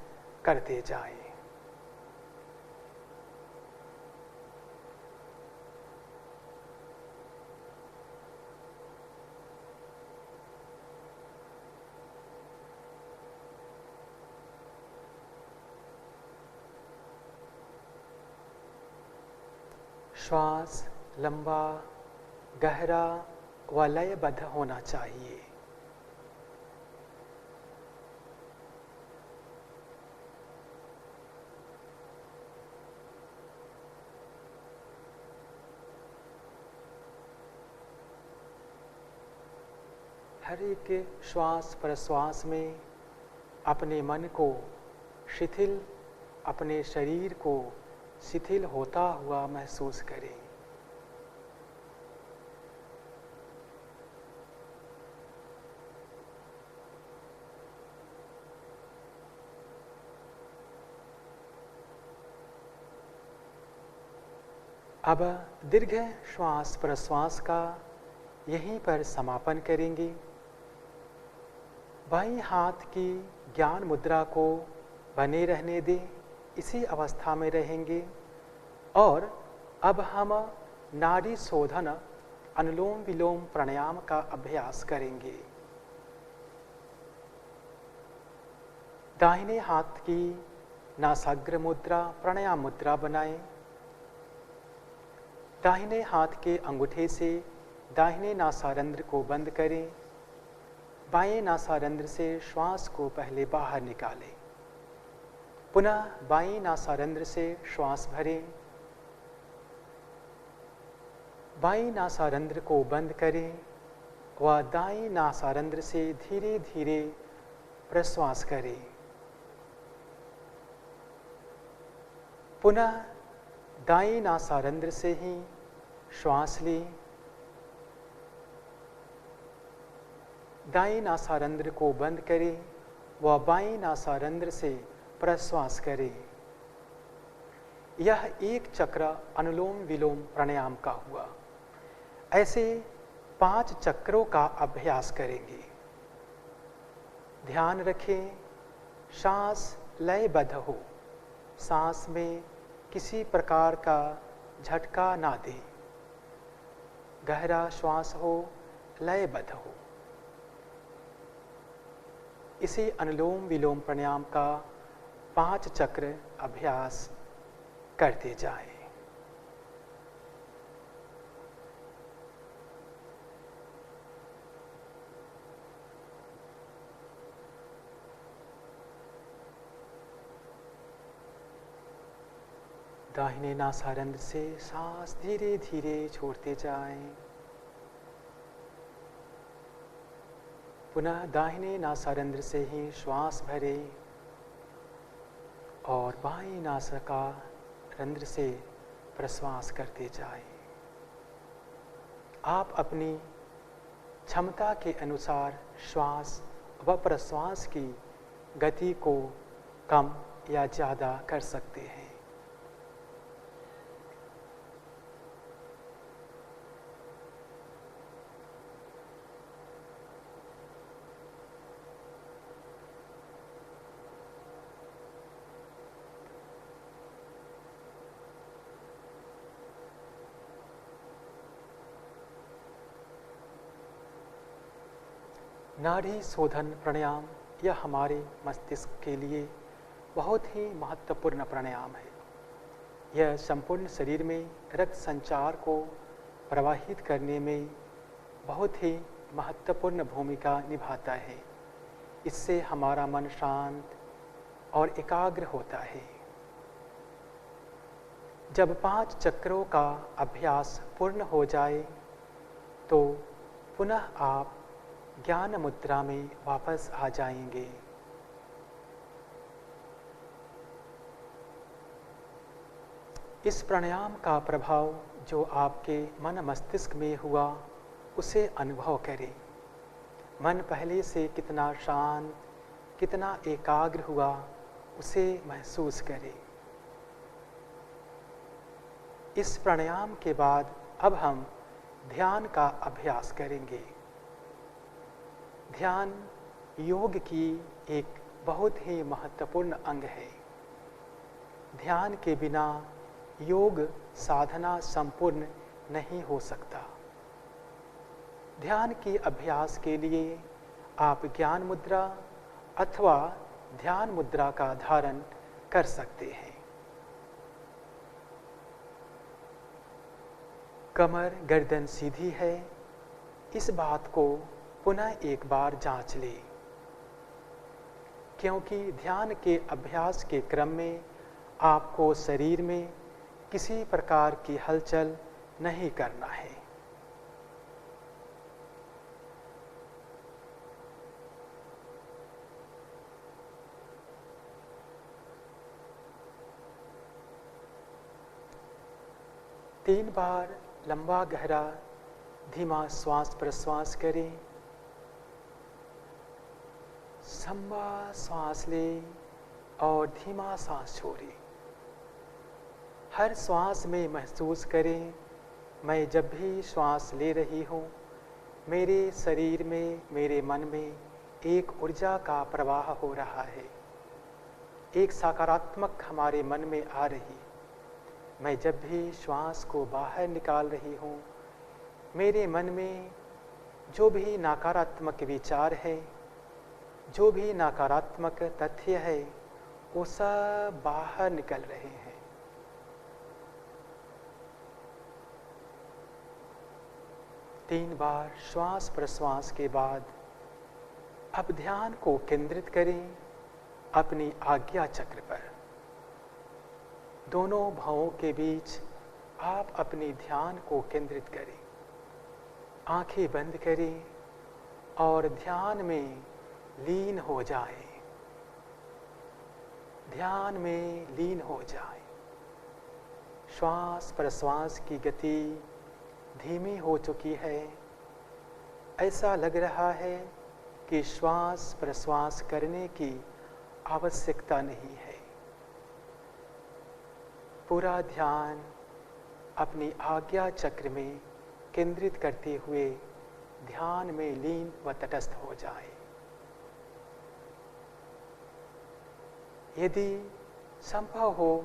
करते जाएं। श्वास लंबा, गहरा व लयबद्ध होना चाहिए। हर एक श्वास प्रश्वास में अपने मन को शिथिल, अपने शरीर को शिथिल होता हुआ महसूस करें। अब दीर्घ श्वास प्रश्वास का यहीं पर समापन करेंगे। बाईं हाथ की ज्ञान मुद्रा को बने रहने दें, इसी अवस्था में रहेंगे। और अब हम नाड़ी शोधन अनुलोम विलोम प्राणायाम का अभ्यास करेंगे। दाहिने हाथ की नासाग्र मुद्रा प्राणायाम मुद्रा बनाएं। दाहिने हाथ के अंगूठे से दाहिने नासारंध्र को बंद करें। बाएं नासारंध्र से श्वास को पहले बाहर निकालें। पुनः बाईं नासारंध्र से श्वास भरें। बाईं नासारंध्र को बंद करें व दाईं नासारंध्र से धीरे धीरे प्रश्वास करें। पुनः दाईं नासारंध्र से ही श्वास लें। दाएं नासारंध्र को बंद करें व बाएं नासारंध्र से प्रश्वास करें। यह एक चक्र अनुलोम विलोम प्राणायाम का हुआ। ऐसे 5 चक्रों का अभ्यास करेंगे। ध्यान रखें, सांस लयबद्ध हो, सांस में किसी प्रकार का झटका ना दें, गहरा श्वास हो, लयबद्ध हो। इसी अनुलोम विलोम प्राणायाम का 5 चक्र अभ्यास करते जाएं। दाहिने नासारंध्र से सांस धीरे धीरे छोड़ते जाएं। पुनः दाहिने नासारंध्र से ही श्वास भरें और बाएं नासारंध्र से प्रश्वास करते जाएं। आप अपनी क्षमता के अनुसार श्वास व प्रश्वास की गति को कम या ज़्यादा कर सकते हैं। नाड़ी शोधन प्राणायाम यह हमारे मस्तिष्क के लिए बहुत ही महत्वपूर्ण प्राणायाम है। यह संपूर्ण शरीर में रक्त संचार को प्रवाहित करने में बहुत ही महत्वपूर्ण भूमिका निभाता है। इससे हमारा मन शांत और एकाग्र होता है। जब 5 चक्रों का अभ्यास पूर्ण हो जाए तो पुनः आप ज्ञान मुद्रा में वापस आ जाएंगे। इस प्राणायाम का प्रभाव जो आपके मन मस्तिष्क में हुआ उसे अनुभव करें। मन पहले से कितना शांत, कितना एकाग्र हुआ उसे महसूस करें। इस प्राणायाम के बाद अब हम ध्यान का अभ्यास करेंगे। ध्यान योग की एक बहुत ही महत्वपूर्ण अंग है। ध्यान के बिना योग साधना संपूर्ण नहीं हो सकता। ध्यान के अभ्यास के लिए आप ज्ञान मुद्रा अथवा ध्यान मुद्रा का धारण कर सकते हैं। कमर गर्दन सीधी है, इस बात को पुनः एक बार जांच लें, क्योंकि ध्यान के अभ्यास के क्रम में आपको शरीर में किसी प्रकार की हलचल नहीं करना है। तीन बार लंबा गहरा धीमा श्वास प्रश्वास करें। लंबा सांस लें और धीमा सांस छोड़ें। हर श्वास में महसूस करें, मैं जब भी श्वास ले रही हूँ, मेरे शरीर में, मेरे मन में एक ऊर्जा का प्रवाह हो रहा है, एक सकारात्मक हमारे मन में आ रही। मैं जब भी श्वास को बाहर निकाल रही हूँ, मेरे मन में जो भी नकारात्मक विचार है, जो भी नकारात्मक तथ्य है, वो सब बाहर निकल रहे हैं। तीन बार श्वास प्रश्वास के बाद अब ध्यान को केंद्रित करें अपनी आज्ञा चक्र पर। दोनों भावों के बीच आप अपनी ध्यान को केंद्रित करें। आंखें बंद करें और ध्यान में लीन हो जाए। ध्यान में लीन हो जाए। श्वास प्रश्वास की गति धीमी हो चुकी है। ऐसा लग रहा है कि श्वास प्रश्वास करने की आवश्यकता नहीं है। पूरा ध्यान अपनी आज्ञा चक्र में केंद्रित करते हुए ध्यान में लीन व तटस्थ हो जाए। यदि संभव हो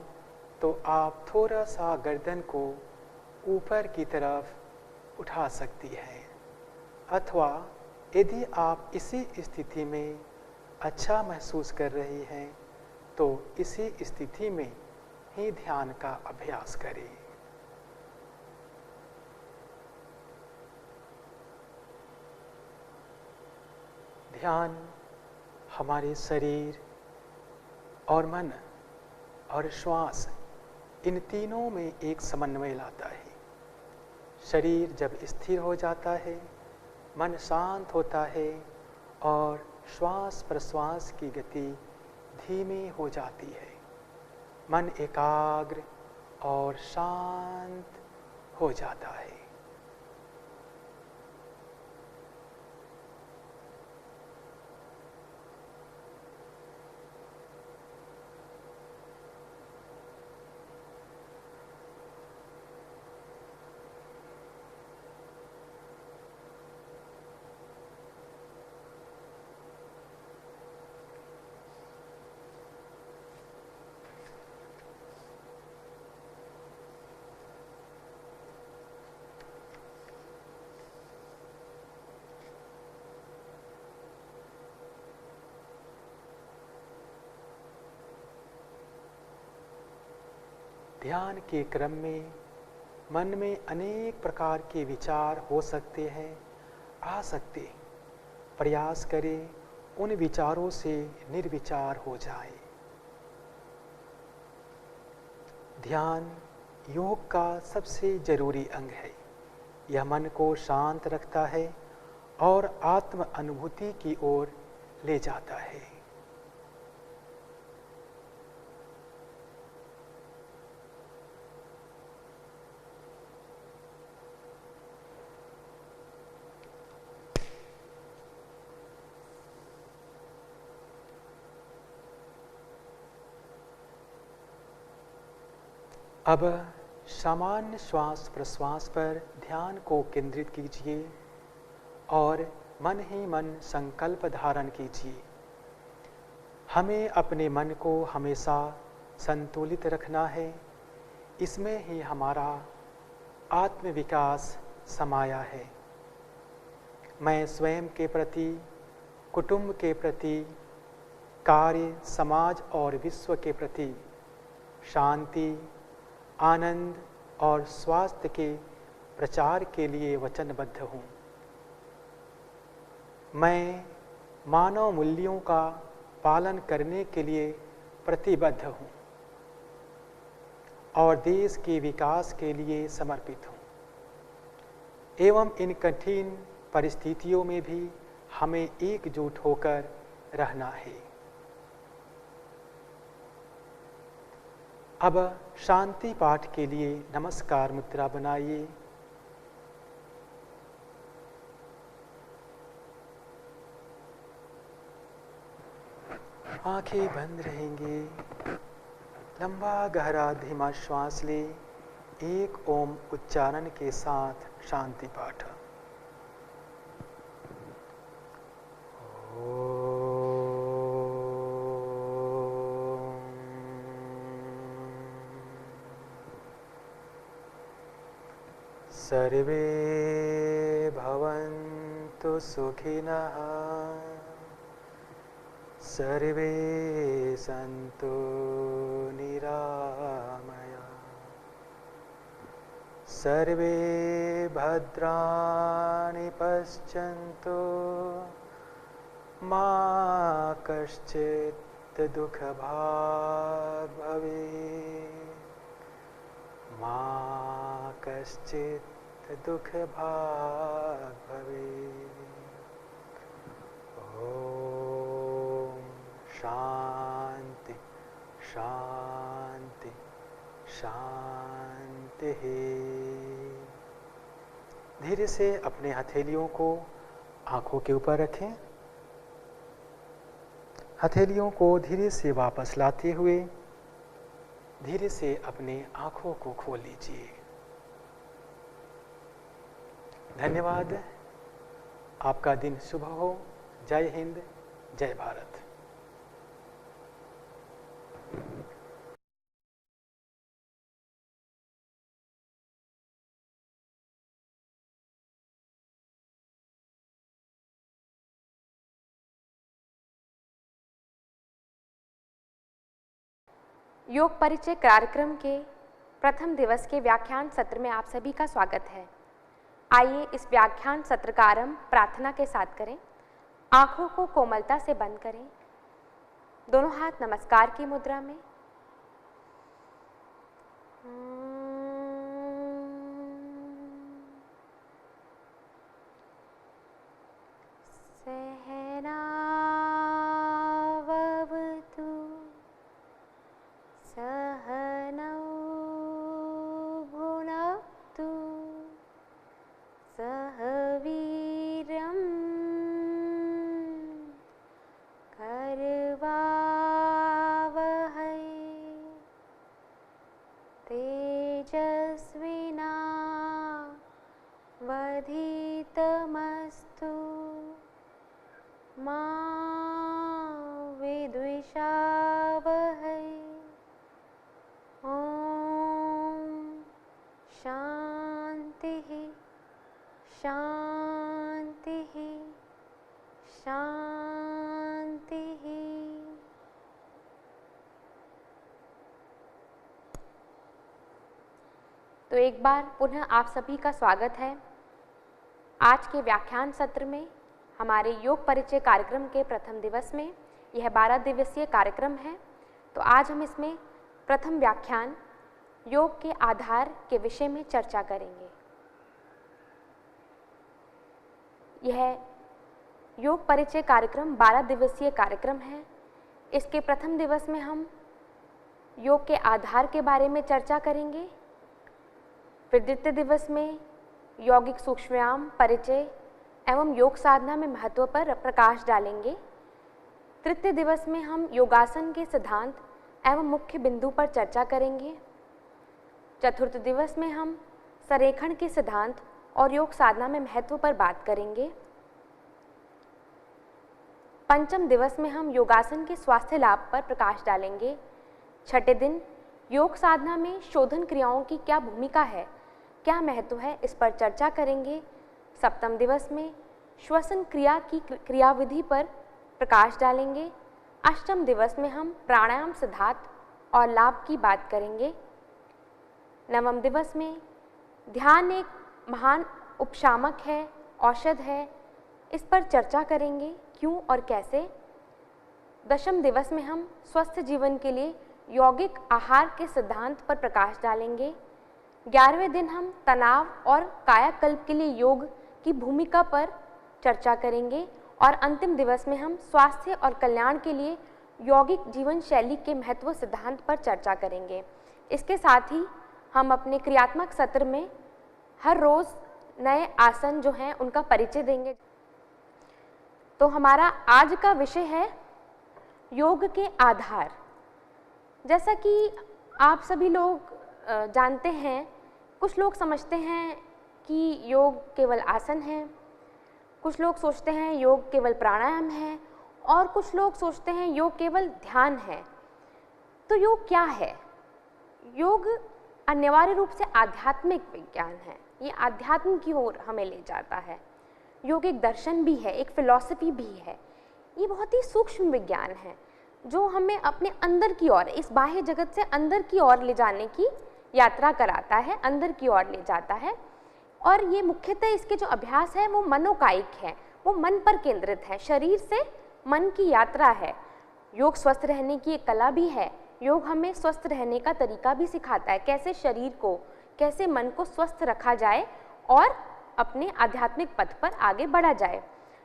तो आप थोड़ा सा गर्दन को ऊपर की तरफ उठा सकती हैं, अथवा यदि आप इसी स्थिति में अच्छा महसूस कर रही हैं तो इसी स्थिति में ही ध्यान का अभ्यास करें। ध्यान हमारे शरीर और मन और श्वास इन तीनों में एक समन्वय लाता है। शरीर जब स्थिर हो जाता है, मन शांत होता है और श्वास प्रश्वास की गति धीमी हो जाती है। मन एकाग्र और शांत हो जाता है। ध्यान के क्रम में मन में अनेक प्रकार के विचार हो सकते हैं, आ सकते। प्रयास करें उन विचारों से निर्विचार हो जाए। ध्यान योग का सबसे जरूरी अंग है। यह मन को शांत रखता है और आत्म अनुभूति की ओर ले जाता है। अब सामान्य श्वास प्रश्वास पर ध्यान को केंद्रित कीजिए और मन ही मन संकल्प धारण कीजिए। हमें अपने मन को हमेशा संतुलित रखना है। इसमें ही हमारा आत्मविकास समाया है। मैं स्वयं के प्रति, कुटुंब के प्रति, कार्य, समाज और विश्व के प्रति शांति, आनंद और स्वास्थ्य के प्रचार के लिए वचनबद्ध हूँ। मैं मानव मूल्यों का पालन करने के लिए प्रतिबद्ध हूँ और देश के विकास के लिए समर्पित हूँ। एवं इन कठिन परिस्थितियों में भी हमें एकजुट होकर रहना है। अब शांति पाठ के लिए नमस्कार मुद्रा बनाइए। आंखें बंद रहेंगी। लंबा गहरा धीमा श्वास ले। एक ओम उच्चारण के साथ शांति पाठ। सर्वे भवन्तु सुखिनः, सर्वे सन्तु निरामया, सर्वे भद्राणि पश्यन्तु, मा कश्चित् दुःखभाग् भवेत्, मा कश्चित् दुःखभाग् भवेत्। ओम शांति शांति शांति। धीरे से अपने हथेलियों को आंखों के ऊपर रखें हथेलियों को धीरे से वापस लाते हुए धीरे से अपने आंखों को खोल लीजिए। धन्यवाद। आपका दिन शुभ हो। जय हिंद, जय भारत। योग परिचय कार्यक्रम के प्रथम दिवस के व्याख्यान सत्र में आप सभी का स्वागत है। आइए इस व्याख्यान सत्र का आरंभ प्रार्थना के साथ करें। आंखों को कोमलता से बंद करें। दोनों हाथ नमस्कार की मुद्रा में। वधितमस्तु मा विद्विषावहै। ॐ शान्तिः शान्तिः शान्तिः। तो एक बार पुनः आप सभी का स्वागत है। आज के व्याख्यान सत्र में हमारे योग परिचय कार्यक्रम के प्रथम दिवस में यह 12 दिवसीय कार्यक्रम है। तो आज हम इसमें प्रथम व्याख्यान योग के आधार के विषय में चर्चा करेंगे। यह योग परिचय कार्यक्रम 12 दिवसीय कार्यक्रम है। इसके प्रथम दिवस में हम योग के आधार के बारे में चर्चा करेंगे। फिर द्वितीय दिवस में यौगिक सूक्ष्म व्यायाम परिचय एवं योग साधना में महत्व पर प्रकाश डालेंगे। तृतीय दिवस में हम योगासन के सिद्धांत एवं मुख्य बिंदु पर चर्चा करेंगे। चतुर्थ दिवस में हम संरेखण के सिद्धांत और योग साधना में महत्व पर बात करेंगे। पंचम दिवस में हम योगासन के स्वास्थ्य लाभ पर प्रकाश डालेंगे। छठे दिन योग साधना में शोधन क्रियाओं की क्या भूमिका है, क्या महत्व है, इस पर चर्चा करेंगे। सप्तम दिवस में श्वसन क्रिया की क्रियाविधि पर प्रकाश डालेंगे। अष्टम दिवस में हम प्राणायाम सिद्धांत और लाभ की बात करेंगे। नवम दिवस में ध्यान एक महान उपशामक है, औषध है, इस पर चर्चा करेंगे, क्यों और कैसे। दशम दिवस में हम स्वस्थ जीवन के लिए यौगिक आहार के सिद्धांत पर प्रकाश डालेंगे। 11वें दिन हम तनाव और कायाकल्प के लिए योग की भूमिका पर चर्चा करेंगे और अंतिम दिवस में हम स्वास्थ्य और कल्याण के लिए यौगिक जीवन शैली के महत्व सिद्धांत पर चर्चा करेंगे। इसके साथ ही हम अपने क्रियात्मक सत्र में हर रोज नए आसन जो हैं उनका परिचय देंगे। तो हमारा आज का विषय है योग के आधार। जैसा कि आप सभी लोग जानते हैं, कुछ लोग समझते हैं कि योग केवल आसन है, कुछ लोग सोचते हैं योग केवल प्राणायाम है और कुछ लोग सोचते हैं योग केवल ध्यान है। तो योग क्या है? योग अनिवार्य रूप से आध्यात्मिक विज्ञान है। ये आध्यात्म की ओर हमें ले जाता है। योग एक दर्शन भी है, एक फिलॉसफी भी है। ये बहुत ही सूक्ष्म विज्ञान है जो हमें अपने अंदर की ओर, इस बाह्य जगत से अंदर की ओर ले जाने की यात्रा कराता है, अंदर की ओर ले जाता है। और ये मुख्यतः इसके जो अभ्यास है वो मनोकायिक है, वो मन पर केंद्रित है, शरीर से मन की यात्रा है। योग स्वस्थ रहने की एक कला भी है। योग हमें स्वस्थ रहने का तरीका भी सिखाता है, कैसे शरीर को, कैसे मन को स्वस्थ रखा जाए और अपने आध्यात्मिक पथ पर आगे बढ़ा जाए।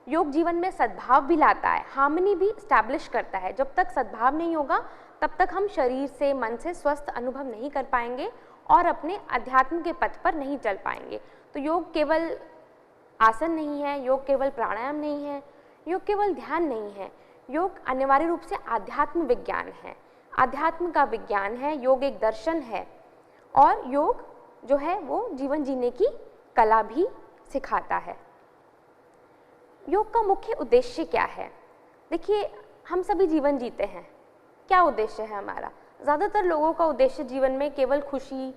योग जीवन में सद्भाव भी लाता है, हार्मनी भी स्टैब्लिश करता है। जब तक सद्भाव नहीं होगा तब तक हम शरीर से, मन से स्वस्थ अनुभव नहीं कर पाएंगे और अपने अध्यात्म के पथ पर नहीं चल पाएंगे। तो योग केवल आसन नहीं है, योग केवल प्राणायाम नहीं है, योग केवल ध्यान नहीं है। योग अनिवार्य रूप से आध्यात्म विज्ञान है, आध्यात्म का विज्ञान है, योग एक दर्शन है और योग जो है वो जीवन जीने की कला भी सिखाता है। योग का मुख्य उद्देश्य क्या है? देखिए, हम सभी जीवन जीते हैं, क्या उद्देश्य है हमारा? ज़्यादातर लोगों का उद्देश्य जीवन में केवल खुशी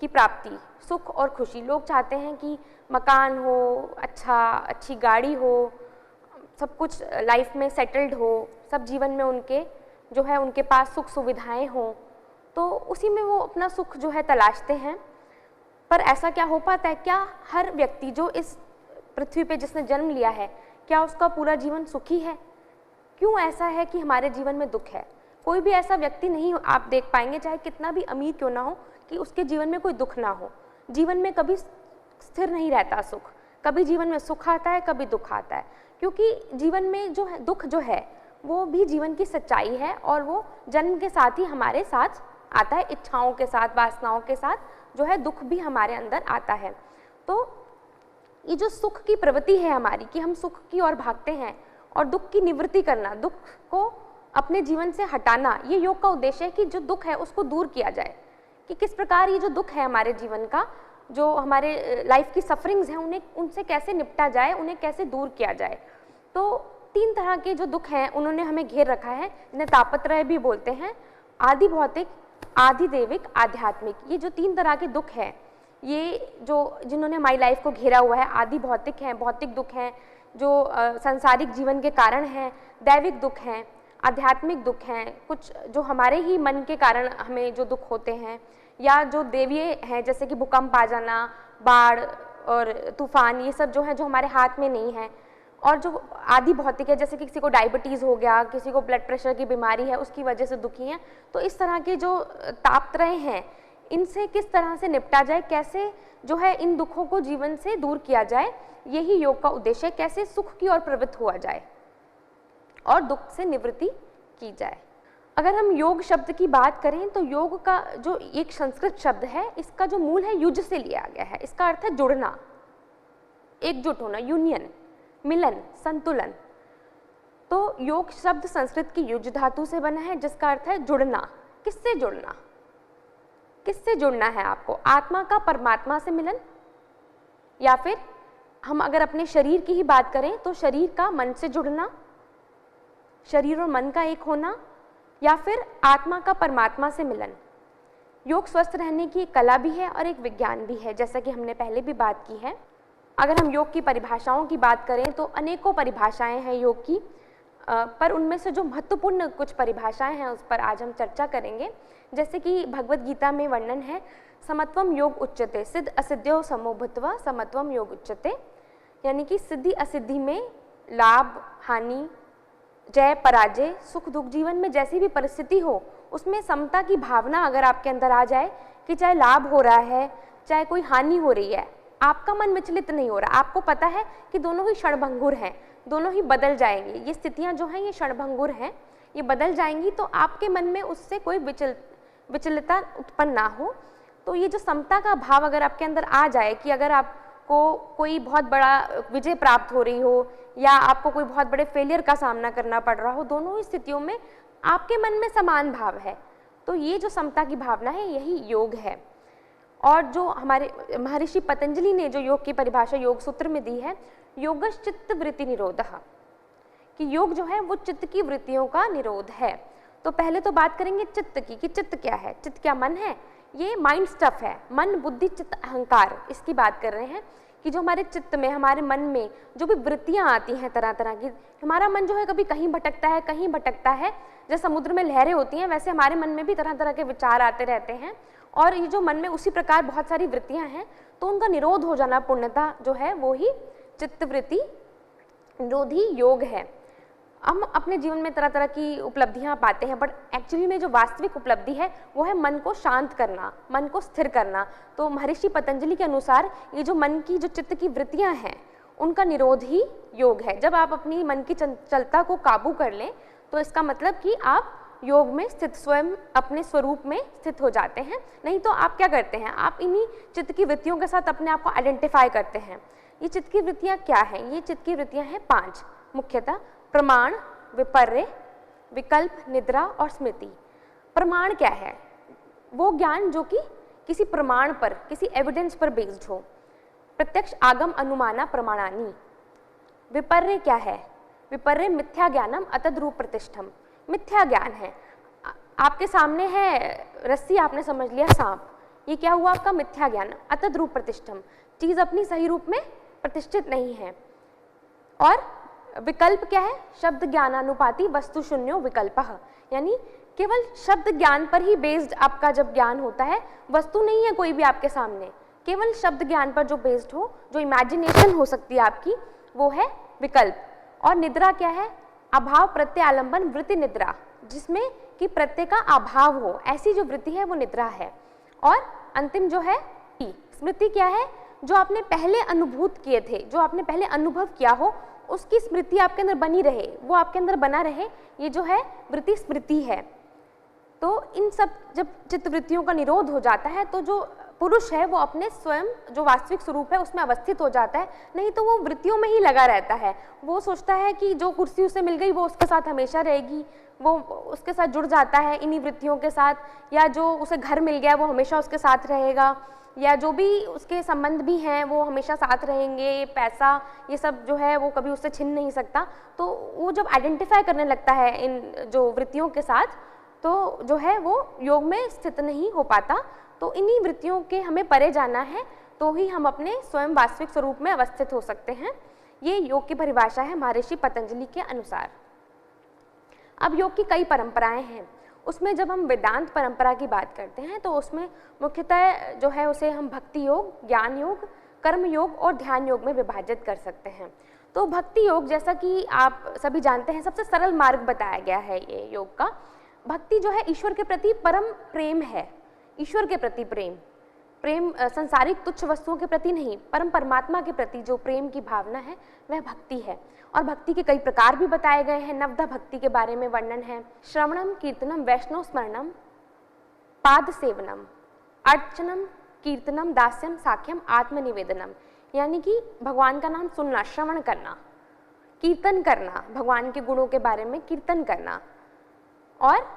की प्राप्ति, सुख और खुशी। लोग चाहते हैं कि मकान हो, अच्छी गाड़ी हो, सब कुछ लाइफ में सेटल्ड हो, सब जीवन में उनके जो है उनके पास सुख सुविधाएं हों, तो उसी में वो अपना सुख जो है तलाशते हैं। पर ऐसा क्या हो पाता है? क्या हर व्यक्ति जो इस पृथ्वी पे जिसने जन्म लिया है, क्या उसका पूरा जीवन सुखी है? क्यों ऐसा है कि हमारे जीवन में दुख है? कोई भी ऐसा व्यक्ति नहीं आप देख पाएंगे, चाहे कितना भी अमीर क्यों ना हो, कि उसके जीवन में कोई दुख ना हो। जीवन में कभी स्थिर नहीं रहता सुख, कभी जीवन में सुख आता है, कभी दुख आता है, क्योंकि जीवन में जो है दुख जो है वो भी जीवन की सच्चाई है और वो जन्म के साथ ही हमारे साथ आता है, इच्छाओं के साथ, वासनाओं के साथ जो है दुख भी हमारे अंदर आता है। तो ये जो सुख की प्रवृत्ति है हमारी कि हम सुख की ओर भागते हैं और दुख की निवृत्ति करना, दुख को अपने जीवन से हटाना, ये योग का उद्देश्य है कि जो दुख है उसको दूर किया जाए, कि किस प्रकार ये जो दुख है हमारे जीवन का, जो हमारे लाइफ की सफरिंग्स हैं, उन्हें उनसे कैसे निपटा जाए, उन्हें कैसे दूर किया जाए। तो 3 तरह के जो दुख हैं उन्होंने हमें घेर रखा है, जिन्हें तापत्रय भी बोलते हैं, आदि भौतिक, आदि दैविक, आध्यात्मिक। ये जो 3 तरह के दुख हैं, ये जो जिन्होंने हमारी लाइफ को घेरा हुआ है, आदि भौतिक हैं, भौतिक दुख हैं जो सांसारिक जीवन के कारण हैं, दैविक दुख हैं, आध्यात्मिक दुख हैं, कुछ जो हमारे ही मन के कारण हमें जो दुख होते हैं, या जो देवीय हैं जैसे कि भूकंप आ जाना, बाढ़ और तूफान, ये सब जो है जो हमारे हाथ में नहीं है। और जो आदि भौतिक है, जैसे कि किसी को डायबिटीज़ हो गया, किसी को ब्लड प्रेशर की बीमारी है, उसकी वजह से दुखी हैं। तो इस तरह के जो तापत्रय हैं, इनसे किस तरह से निपटा जाए, कैसे जो है इन दुखों को जीवन से दूर किया जाए, यही योग का उद्देश्य है। कैसे सुख की ओर प्रवृत्त हुआ जाए और दुख से निवृत्ति की जाए। अगर हम योग शब्द की बात करें तो योग का जो एक संस्कृत शब्द है, इसका जो मूल है युज से लिया गया है। इसका अर्थ है जुड़ना, एकजुट होना, यूनियन, मिलन, संतुलन। तो योग शब्द संस्कृत की युज धातु से बना है, जिसका अर्थ है जुड़ना। किससे जुड़ना? किससे जुड़ना है आपको? आत्मा का परमात्मा से मिलन, या फिर हम अगर अपने शरीर की ही बात करें तो शरीर का मन से जुड़ना, शरीर और मन का एक होना, या फिर आत्मा का परमात्मा से मिलन। योग स्वस्थ रहने की एक कला भी है और एक विज्ञान भी है, जैसा कि हमने पहले भी बात की है। अगर हम योग की परिभाषाओं की बात करें तो अनेकों परिभाषाएं हैं योग की, पर उनमें से जो महत्वपूर्ण कुछ परिभाषाएं हैं उस पर आज हम चर्चा करेंगे। जैसे कि भगवद गीता में वर्णन है, समत्वम योग उच्यते, सिद्ध असिद्ध्यो समो भूत्वा समत्वम योग उच्यते, यानी कि सिद्धि असिद्धि में, लाभ हानि, जय पराजय, सुख दुख, जीवन में जैसी भी परिस्थिति हो उसमें समता की भावना अगर आपके अंदर आ जाए कि चाहे लाभ हो रहा है चाहे कोई हानि हो रही है, आपका मन विचलित नहीं हो रहा। आपको पता है कि दोनों ही क्षणभंगुर हैं, दोनों ही बदल जाएंगे, ये स्थितियां जो हैं ये क्षणभंगुर हैं, ये बदल जाएंगी। तो आपके मन में उससे कोई विचलितता उत्पन्न ना हो। तो ये जो समता का भाव अगर आपके अंदर आ जाए कि अगर आपको कोई बहुत बड़ा विजय प्राप्त हो रही हो या आपको कोई बहुत बड़े फेलियर का सामना करना पड़ रहा हो, दोनों ही स्थितियों में आपके मन में समान भाव है, तो ये जो समता की भावना है यही योग है। और जो हमारे महर्षि पतंजलि ने जो योग की परिभाषा योग सूत्र में दी है, योगश्च चित्त वृत्ति निरोधः, कि योग जो है वो चित्त की वृत्तियों का निरोध है। तो पहले तो बात करेंगे चित्त की, कि चित्त क्या है। चित्त क्या? मन है, ये माइंड स्टफ है, मन बुद्धि चित्त अहंकार, इसकी बात कर रहे हैं कि जो हमारे चित्त में, हमारे मन में जो भी वृत्तियां आती हैं तरह तरह की, हमारा मन जो है कभी कहीं भटकता है, कहीं भटकता है। जैसे समुद्र में लहरें होती हैं वैसे हमारे मन में भी तरह तरह के विचार आते रहते हैं, और ये जो मन में उसी प्रकार बहुत सारी वृत्तियां हैं, तो उनका निरोध हो जाना पूर्णतः जो है वो ही चित्तवृत्ति निरोधी योग है। हम अपने जीवन में तरह तरह की उपलब्धियां पाते हैं, बट एक्चुअली में जो वास्तविक उपलब्धि है वो है मन को शांत करना, मन को स्थिर करना। तो महर्षि पतंजलि के अनुसार ये जो मन की जो चित्त की वृत्तियां हैं उनका निरोध ही योग है। जब आप अपनी मन की चंचलता को काबू कर लें तो इसका मतलब कि आप योग में स्थित, स्वयं अपने स्वरूप में स्थित हो जाते हैं। नहीं तो आप क्या करते हैं, आप इन्हीं चित्त की वृत्तियों के साथ अपने आप को आइडेंटिफाई करते हैं। ये चित्त की वृत्तियां क्या हैं? ये चित्त की वृत्तियां हैं 5 मुख्यतः: प्रमाण, विपर्य, विकल्प, निद्रा और स्मृति। प्रमाण क्या है? वो ज्ञान जो कि किसी प्रमाण पर, किसी एविडेंस पर बेस्ड हो। प्रत्यक्ष, आगम, अनुमाना, प्रमाणानि। विपर्य क्या है? विपर्य मिथ्या ज्ञानम अतद्रूप प्रतिष्ठम। मिथ्या ज्ञान है, आपके सामने है रस्सी, आपने समझ लिया सांप, ये क्या हुआ? आपका मिथ्या ज्ञान। अतद्रूप प्रतिष्ठम, चीज अपनी सही रूप में प्रतिष्ठित नहीं है। और विकल्प क्या है? शब्द ज्ञानानुपाती वस्तु शून्यो विकल्पः, यानी केवल शब्द ज्ञान पर ही बेस्ड आपका जब ज्ञान होता है, वस्तु नहीं है कोई भी आपके सामने, केवल शब्द ज्ञान पर जो बेस्ड हो, जो इमेजिनेशन हो सकती है आपकी, वो है विकल्प। और निद्रा क्या है? अभाव प्रत्यय आलंबन वृत्ति निद्रा, जिसमें कि प्रत्यय का अभाव हो, ऐसी जो वृत्ति है वो निद्रा है। और अंतिम जो है स्मृति क्या है? जो आपने पहले अनुभूत किए थे, जो आपने पहले अनुभव किया हो, उसकी स्मृति आपके अंदर बनी रहे, वो आपके अंदर बना रहे, ये जो है वृत्ति स्मृति है। तो इन सब जब चित्तवृत्तियों का निरोध हो जाता है तो जो पुरुष है वो अपने स्वयं जो वास्तविक स्वरूप है उसमें अवस्थित हो जाता है, नहीं तो वो वृत्तियों में ही लगा रहता है। वो सोचता है कि जो कुर्सी उसे मिल गई वो उसके साथ हमेशा रहेगी, वो उसके साथ जुड़ जाता है इन्हीं वृत्तियों के साथ, या जो उसे घर मिल गया वो हमेशा उसके साथ रहेगा, या जो भी उसके संबंध भी हैं वो हमेशा साथ रहेंगे, पैसा ये सब जो है वो कभी उससे छिन नहीं सकता। तो वो जब आइडेंटिफाई करने लगता है इन जो वृत्तियों के साथ, तो जो है वो योग में स्थित नहीं हो पाता। तो इन्हीं वृत्तियों के हमें परे जाना है, तो ही हम अपने स्वयं वास्तविक स्वरूप में अवस्थित हो सकते हैं। ये योग की परिभाषा है महर्षि पतंजलि के अनुसार। अब योग की कई परंपराएं हैं, उसमें जब हम वेदांत परंपरा की बात करते हैं तो उसमें मुख्यतः जो है उसे हम भक्ति योग, ज्ञान योग, कर्म योग और ध्यान योग में विभाजित कर सकते हैं। तो भक्ति योग, जैसा कि आप सभी जानते हैं, सबसे सरल मार्ग बताया गया है ये योग का। भक्ति जो है ईश्वर के प्रति परम प्रेम है, ईश्वर के प्रति प्रेम, प्रेम संसारिक तुच्छ वस्तुओं के प्रति नहीं, परम परमात्मा के प्रति जो प्रेम की भावना है वह भक्ति है। और भक्ति के कई प्रकार भी बताए गए हैं, नवधा भक्ति के बारे में वर्णन है। श्रवणम, कीर्तनम, वैष्णव स्मरणम, पाद सेवनम, अर्चनम, कीर्तनम, दास्यम, साख्यम, आत्मनिवेदनम, यानी कि भगवान का नाम सुनना, श्रवण करना, कीर्तन करना, भगवान के गुणों के बारे में कीर्तन करना, और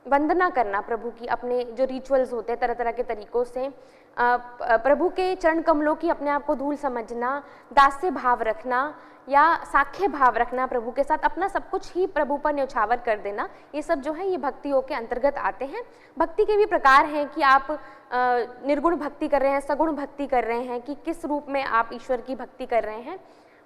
वंदना करना प्रभु की, अपने जो रिचुअल्स होते हैं तरह तरह के तरीकों से, प्रभु के चरण कमलों की अपने आप को धूल समझना, दास्य भाव रखना या साख्य भाव रखना प्रभु के साथ, अपना सब कुछ ही प्रभु पर न्यौछावर कर देना, ये सब जो है ये भक्ति योग के अंतर्गत आते हैं। भक्ति के भी प्रकार हैं कि आप निर्गुण भक्ति कर रहे हैं, सगुण भक्ति कर रहे हैं, कि किस रूप में आप ईश्वर की भक्ति कर रहे हैं।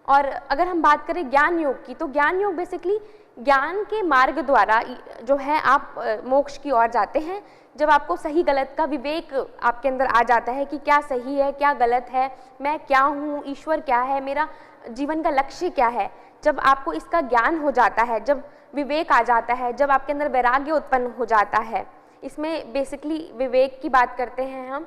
और अगर हम बात करें ज्ञान योग की, तो ज्ञान योग बेसिकली ज्ञान के मार्ग द्वारा जो है आप मोक्ष की ओर जाते हैं। जब आपको सही गलत का विवेक आपके अंदर आ जाता है कि क्या सही है, क्या गलत है, मैं क्या हूँ, ईश्वर क्या है, मेरा जीवन का लक्ष्य क्या है, जब आपको इसका ज्ञान हो जाता है, जब विवेक आ जाता है, जब आपके अंदर वैराग्य उत्पन्न हो जाता है, इसमें बेसिकली विवेक की बात करते हैं हम,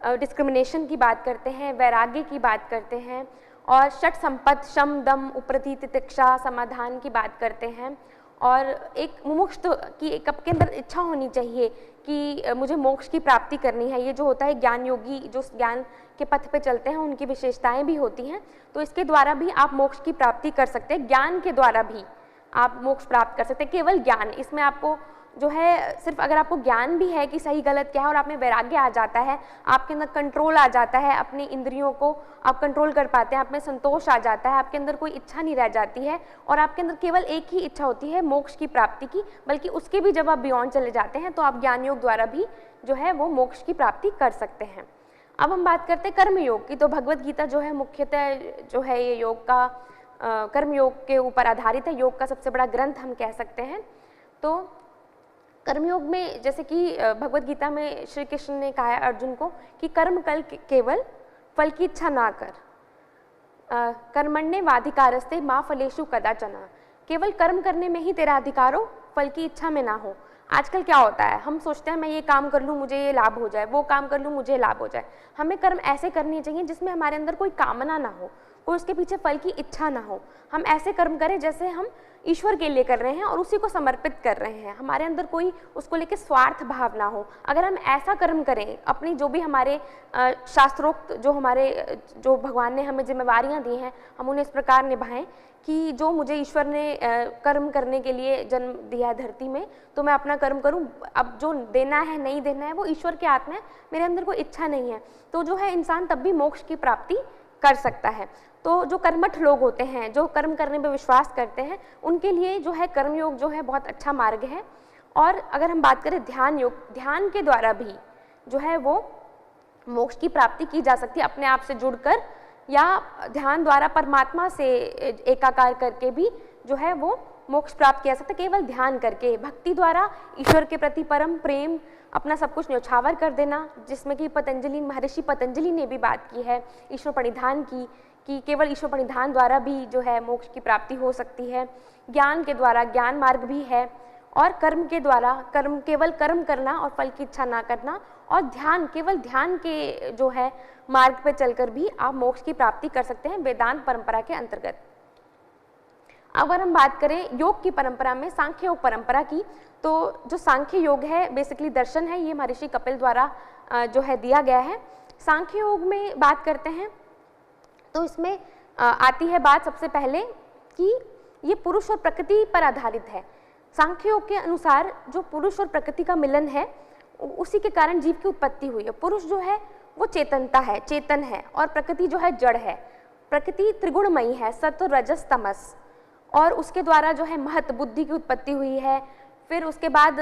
डिस्क्रिमिनेशन की बात करते हैं, वैराग्य की बात करते हैं, और षट संपत, शम, दम, उपरति, तितिक्षा, समाधान की बात करते हैं। और एक मुमुक्ष की एक आपके अंदर इच्छा होनी चाहिए कि मुझे मोक्ष की प्राप्ति करनी है। ये जो होता है ज्ञान योगी जो ज्ञान के पथ पे चलते हैं उनकी विशेषताएं भी होती हैं। तो इसके द्वारा भी आप मोक्ष की प्राप्ति कर सकते हैं, ज्ञान के द्वारा भी आप मोक्ष प्राप्त कर सकते हैं। केवल ज्ञान, इसमें आपको जो है सिर्फ अगर आपको ज्ञान भी है कि सही गलत क्या है और आप में वैराग्य आ जाता है, आपके अंदर कंट्रोल आ जाता है, अपनी इंद्रियों को आप कंट्रोल कर पाते हैं, आप में संतोष आ जाता है, आपके अंदर कोई इच्छा नहीं रह जाती है और आपके अंदर केवल एक ही इच्छा होती है मोक्ष की प्राप्ति की, बल्कि उसके भी जब आप बियॉन्ड चले जाते हैं तो आप ज्ञान योग द्वारा भी जो है वो मोक्ष की प्राप्ति कर सकते हैं। अब हम बात करते हैं कर्म योग की। तो भगवद गीता जो है मुख्यतः जो है ये योग का कर्म योग के ऊपर आधारित है, योग का सबसे बड़ा ग्रंथ हम कह सकते हैं। तो कर्मयोग में जैसे कि भगवद गीता में श्री कृष्ण ने कहा है अर्जुन को कि कर्म कल केवल फल की इच्छा ना कर, कर्मण्ये वाधिकारस्ते माँ फलेषु कदाचन, केवल कर्म करने में ही तेरा अधिकार हो, फल की इच्छा में ना हो। आजकल क्या होता है, हम सोचते हैं मैं ये काम कर लूँ मुझे ये लाभ हो जाए, वो काम कर लूँ मुझे लाभ हो जाए। हमें कर्म ऐसे करने चाहिए जिसमें हमारे अंदर कोई कामना ना हो। कोई उसके पीछे फल की इच्छा ना हो। हम ऐसे कर्म करें जैसे हम ईश्वर के लिए कर रहे हैं और उसी को समर्पित कर रहे हैं, हमारे अंदर कोई उसको लेके स्वार्थ भाव ना हो। अगर हम ऐसा कर्म करें, अपनी जो भी हमारे शास्त्रोक्त जो भगवान ने हमें जिम्मेवारियां दी हैं, हम उन्हें इस प्रकार निभाएं कि जो मुझे ईश्वर ने कर्म करने के लिए जन्म दिया है धरती में, तो मैं अपना कर्म करूं। अब जो देना है नहीं देना है वो ईश्वर के हाथ में, मेरे अंदर कोई इच्छा नहीं है, तो जो है इंसान तब भी मोक्ष की प्राप्ति कर सकता है। तो जो कर्मठ लोग होते हैं, जो कर्म करने पर विश्वास करते हैं, उनके लिए जो है कर्मयोग जो है बहुत अच्छा मार्ग है। और अगर हम बात करें ध्यान योग, ध्यान के द्वारा भी जो है वो मोक्ष की प्राप्ति की जा सकती है, अपने आप से जुड़कर या ध्यान द्वारा परमात्मा से एकाकार करके भी जो है वो मोक्ष प्राप्त किया जा सकता है। केवल ध्यान करके, भक्ति द्वारा ईश्वर के प्रति परम प्रेम, अपना सब कुछ न्यौछावर कर देना, जिसमें कि महर्षि पतंजलि ने भी बात की है ईश्वर प्रणिधान की, कि केवल ईश्वर प्रणिधान द्वारा भी जो है मोक्ष की प्राप्ति हो सकती है। ज्ञान के द्वारा ज्ञान मार्ग भी है, और कर्म के द्वारा केवल कर्म करना और फल की इच्छा ना करना, और ध्यान, केवल ध्यान के जो है मार्ग पे चलकर भी आप मोक्ष की प्राप्ति कर सकते हैं वेदांत परंपरा के अंतर्गत। अगर हम बात करें योग की परंपरा में सांख्य योग परंपरा की, तो जो सांख्य योग है बेसिकली दर्शन है, ये महर्षि कपिल द्वारा जो है दिया गया है। सांख्य योग में बात करते हैं तो इसमें आती है बात सबसे पहले कि ये पुरुष और प्रकृति पर आधारित है। सांख्य योग के अनुसार जो पुरुष और प्रकृति का मिलन है, उसी के कारण जीव की उत्पत्ति हुई है। पुरुष जो है वो चेतनता है, चेतन है, और प्रकृति जो है जड़ है। प्रकृति त्रिगुणमयी है, सत्व रजस तमस, और उसके द्वारा जो है महत बुद्धि की उत्पत्ति हुई है। फिर उसके बाद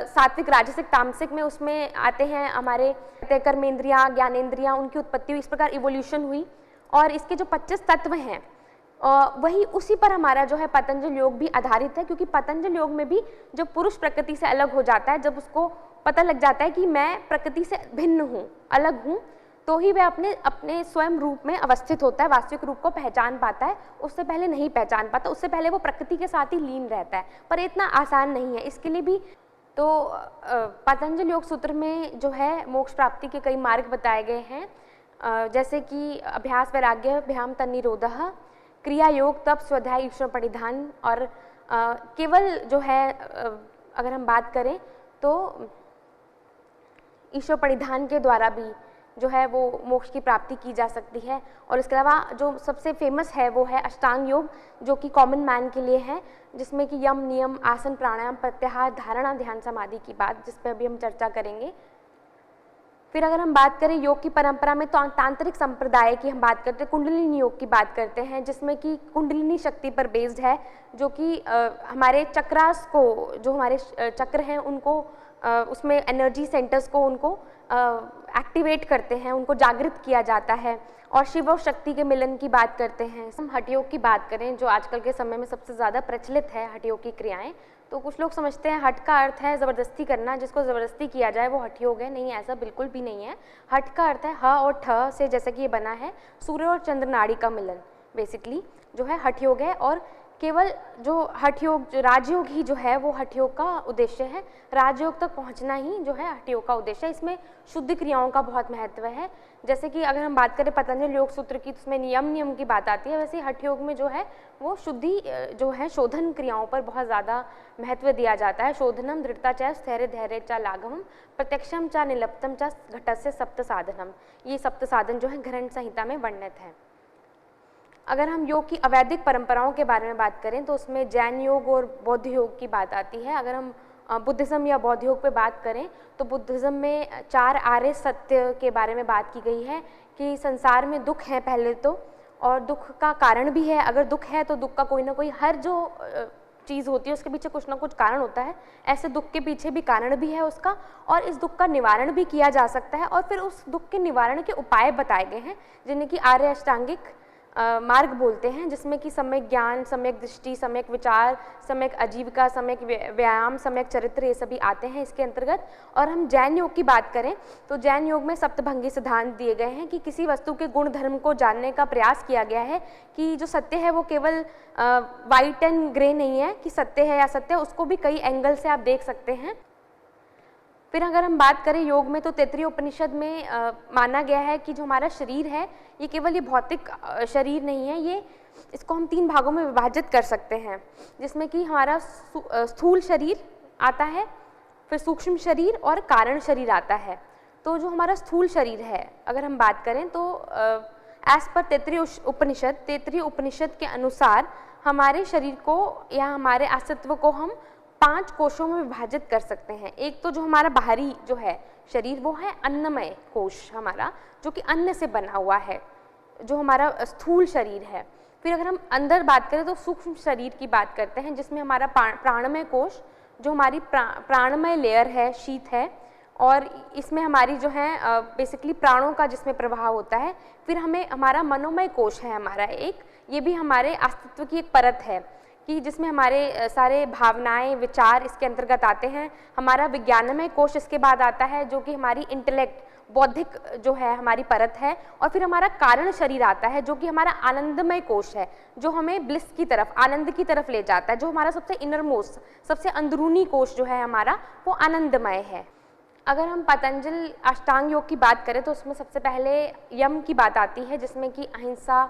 सात्विक राजसिक तामसिक में उसमें आते हैं हमारे कर्मेंद्रियां, ज्ञानेंद्रियां, उनकी उत्पत्ति हुई। इस प्रकार इवोल्यूशन हुई, और इसके जो 25 तत्व हैं वही उसी पर हमारा जो है पतंजल योग भी आधारित है, क्योंकि पतंजल योग में भी जब पुरुष प्रकृति से अलग हो जाता है, जब उसको पता लग जाता है कि मैं प्रकृति से भिन्न हूँ, अलग हूँ, तो ही वह अपने स्वयं रूप में अवस्थित होता है, वास्तविक रूप को पहचान पाता है। उससे पहले नहीं पहचान पाता, उससे पहले वो प्रकृति के साथ ही लीन रहता है। पर इतना आसान नहीं है, इसके लिए भी तो पतंजल योग सूत्र में जो है मोक्ष प्राप्ति के कई मार्ग बताए गए हैं, जैसे कि अभ्यास वैराग्य भ्याम तन्निरोधः, क्रिया योग तप स्वाध्याय ईश्वर प्रणिधान, और केवल जो है अगर हम बात करें तो ईश्वर प्रणिधान के द्वारा भी जो है वो मोक्ष की प्राप्ति की जा सकती है। और इसके अलावा जो सबसे फेमस है वो है अष्टांग योग, जो कि कॉमन मैन के लिए है, जिसमें कि यम नियम आसन प्राणायाम प्रत्याहार धारणा ध्यान समाधि की बात, जिस पर अभी हम चर्चा करेंगे। फिर अगर हम बात करें योग की परंपरा में, तो तांत्रिक संप्रदाय की हम बात करते हैं, कुंडलिनी योग की बात करते हैं, जिसमें कि कुंडलिनी शक्ति पर बेस्ड है, जो कि हमारे चक्रास को, जो हमारे चक्र हैं उनको उसमें एनर्जी सेंटर्स को उनको एक्टिवेट करते हैं, उनको जागृत किया जाता है। और शिव और शक्ति के मिलन की बात करते हैं। हम हठ योग की बात करें, जो आजकल के समय में सबसे ज़्यादा प्रचलित है हठ योग की क्रियाएं, तो कुछ लोग समझते हैं हठ का अर्थ है ज़बरदस्ती करना, जिसको ज़बरदस्ती किया जाए वो हठ योग है। नहीं, ऐसा बिल्कुल भी नहीं है। हठ का अर्थ है ह और ठ से, जैसे कि ये बना है, सूर्य और चंद्र नाड़ी का मिलन, बेसिकली जो है हठ योग है। और केवल जो हठ योग, जो राजयोग ही जो है वो हठ योग का उद्देश्य है। राजयोग तक पहुंचना ही जो है हठ योग का उद्देश्य है। इसमें शुद्ध क्रियाओं का बहुत महत्व है। जैसे कि अगर हम बात करें पतंजलि योग सूत्र की, तो उसमें नियम की बात आती है, वैसे हठ योग में जो है वो शुद्धि जो है शोधन क्रियाओं पर बहुत ज़्यादा महत्व दिया जाता है। शोधनम दृढ़ता च स्थैर्य धैर्य च लाघवम प्रत्यक्षम च निलप्तम च घटस्य सप्त साधनम, ये सप्त साधन जो है ग्रहण संहिता में वर्णित है। अगर हम योग की अवैदिक परंपराओं के बारे में बात करें, तो उसमें जैन योग और बौद्ध योग की बात आती है। अगर हम बुद्धिज़्म या बौद्ध योग पे बात करें, तो बुद्धिज़्म में 4 आर्य सत्य के बारे में बात की गई है कि संसार में दुख है पहले तो, और दुख का कारण भी है। अगर दुख है तो दुख का कोई ना कोई, हर जो चीज़ होती है उसके पीछे कुछ ना कुछ कारण होता है। ऐसे दुख के पीछे भी कारण भी है उसका, और इस दुख का निवारण भी किया जा सकता है। और फिर उस दुख के निवारण के उपाय बताए गए हैं, जिन्हें कि आर्य अष्टांगिक मार्ग बोलते हैं, जिसमें कि सम्यक ज्ञान, सम्यक दृष्टि, सम्यक विचार, सम्यक आजीविका, सम्यक व्यायाम, सम्यक चरित्र, ये सभी आते हैं इसके अंतर्गत। और हम जैन योग की बात करें, तो जैन योग में सप्तभंगी सिद्धांत दिए गए हैं कि किसी वस्तु के गुण धर्म को जानने का प्रयास किया गया है, कि जो सत्य है वो केवल वाइट एंड ग्रे नहीं है, कि सत्य है या सत्य, उसको भी कई एंगल से आप देख सकते हैं। फिर अगर हम बात करें योग में, तो तैत्तिरीय उपनिषद में माना गया है कि जो हमारा शरीर है ये केवल ये भौतिक शरीर नहीं है, ये इसको हम 3 भागों में विभाजित कर सकते हैं, जिसमें कि हमारा स्थूल शरीर आता है, फिर सूक्ष्म शरीर और कारण शरीर आता है। तो जो हमारा स्थूल शरीर है अगर हम बात करें तो एज पर तैत्तिरीय उपनिषद के अनुसार हमारे शरीर को या हमारे अस्तित्व को हम 5 कोशों में विभाजित कर सकते हैं। एक तो जो हमारा बाहरी जो है शरीर वो है अन्नमय कोश हमारा, जो कि अन्न से बना हुआ है, जो हमारा स्थूल शरीर है। फिर अगर हम अंदर बात करें तो सूक्ष्म शरीर की बात करते हैं, जिसमें हमारा प्राणमय कोश, जो हमारी प्राणमय लेयर है, शीत है, और इसमें हमारी जो है बेसिकली प्राणों का जिसमें प्रवाह होता है। फिर हमें हमारा मनोमय कोश है हमारा एक, ये भी हमारे अस्तित्व की एक परत है कि जिसमें हमारे सारे भावनाएं, विचार इसके अंतर्गत आते हैं। हमारा विज्ञानमय कोश इसके बाद आता है, जो कि हमारी इंटेलेक्ट, बौद्धिक जो है हमारी परत है। और फिर हमारा कारण शरीर आता है, जो कि हमारा आनंदमय कोश है, जो हमें ब्लिस की तरफ, आनंद की तरफ ले जाता है, जो हमारा सबसे इनरमोस्ट, सबसे अंदरूनी कोश जो है हमारा, वो आनंदमय है। अगर हम पतंजलि अष्टांग योग की बात करें तो उसमें सबसे पहले यम की बात आती है, जिसमें कि अहिंसा,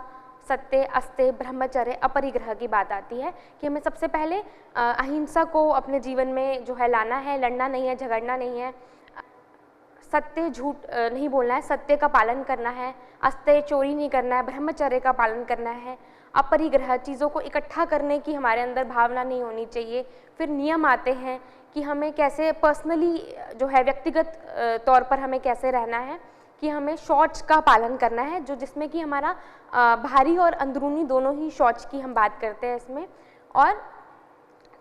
सत्य, अस्तेय, ब्रह्मचर्य, अपरिग्रह की बात आती है कि हमें सबसे पहले अहिंसा को अपने जीवन में जो है लाना है, लड़ना नहीं है, झगड़ना नहीं है, सत्य, झूठ नहीं बोलना है, सत्य का पालन करना है, अस्तेय, चोरी नहीं करना है, ब्रह्मचर्य का पालन करना है, अपरिग्रह, चीज़ों को इकट्ठा करने की हमारे अंदर भावना नहीं होनी चाहिए। फिर नियम आते हैं कि हमें कैसे पर्सनली जो है व्यक्तिगत तौर पर हमें कैसे रहना है, कि हमें शौच का पालन करना है, जो जिसमें कि हमारा बाहरी और अंदरूनी दोनों ही शौच की हम बात करते हैं इसमें। और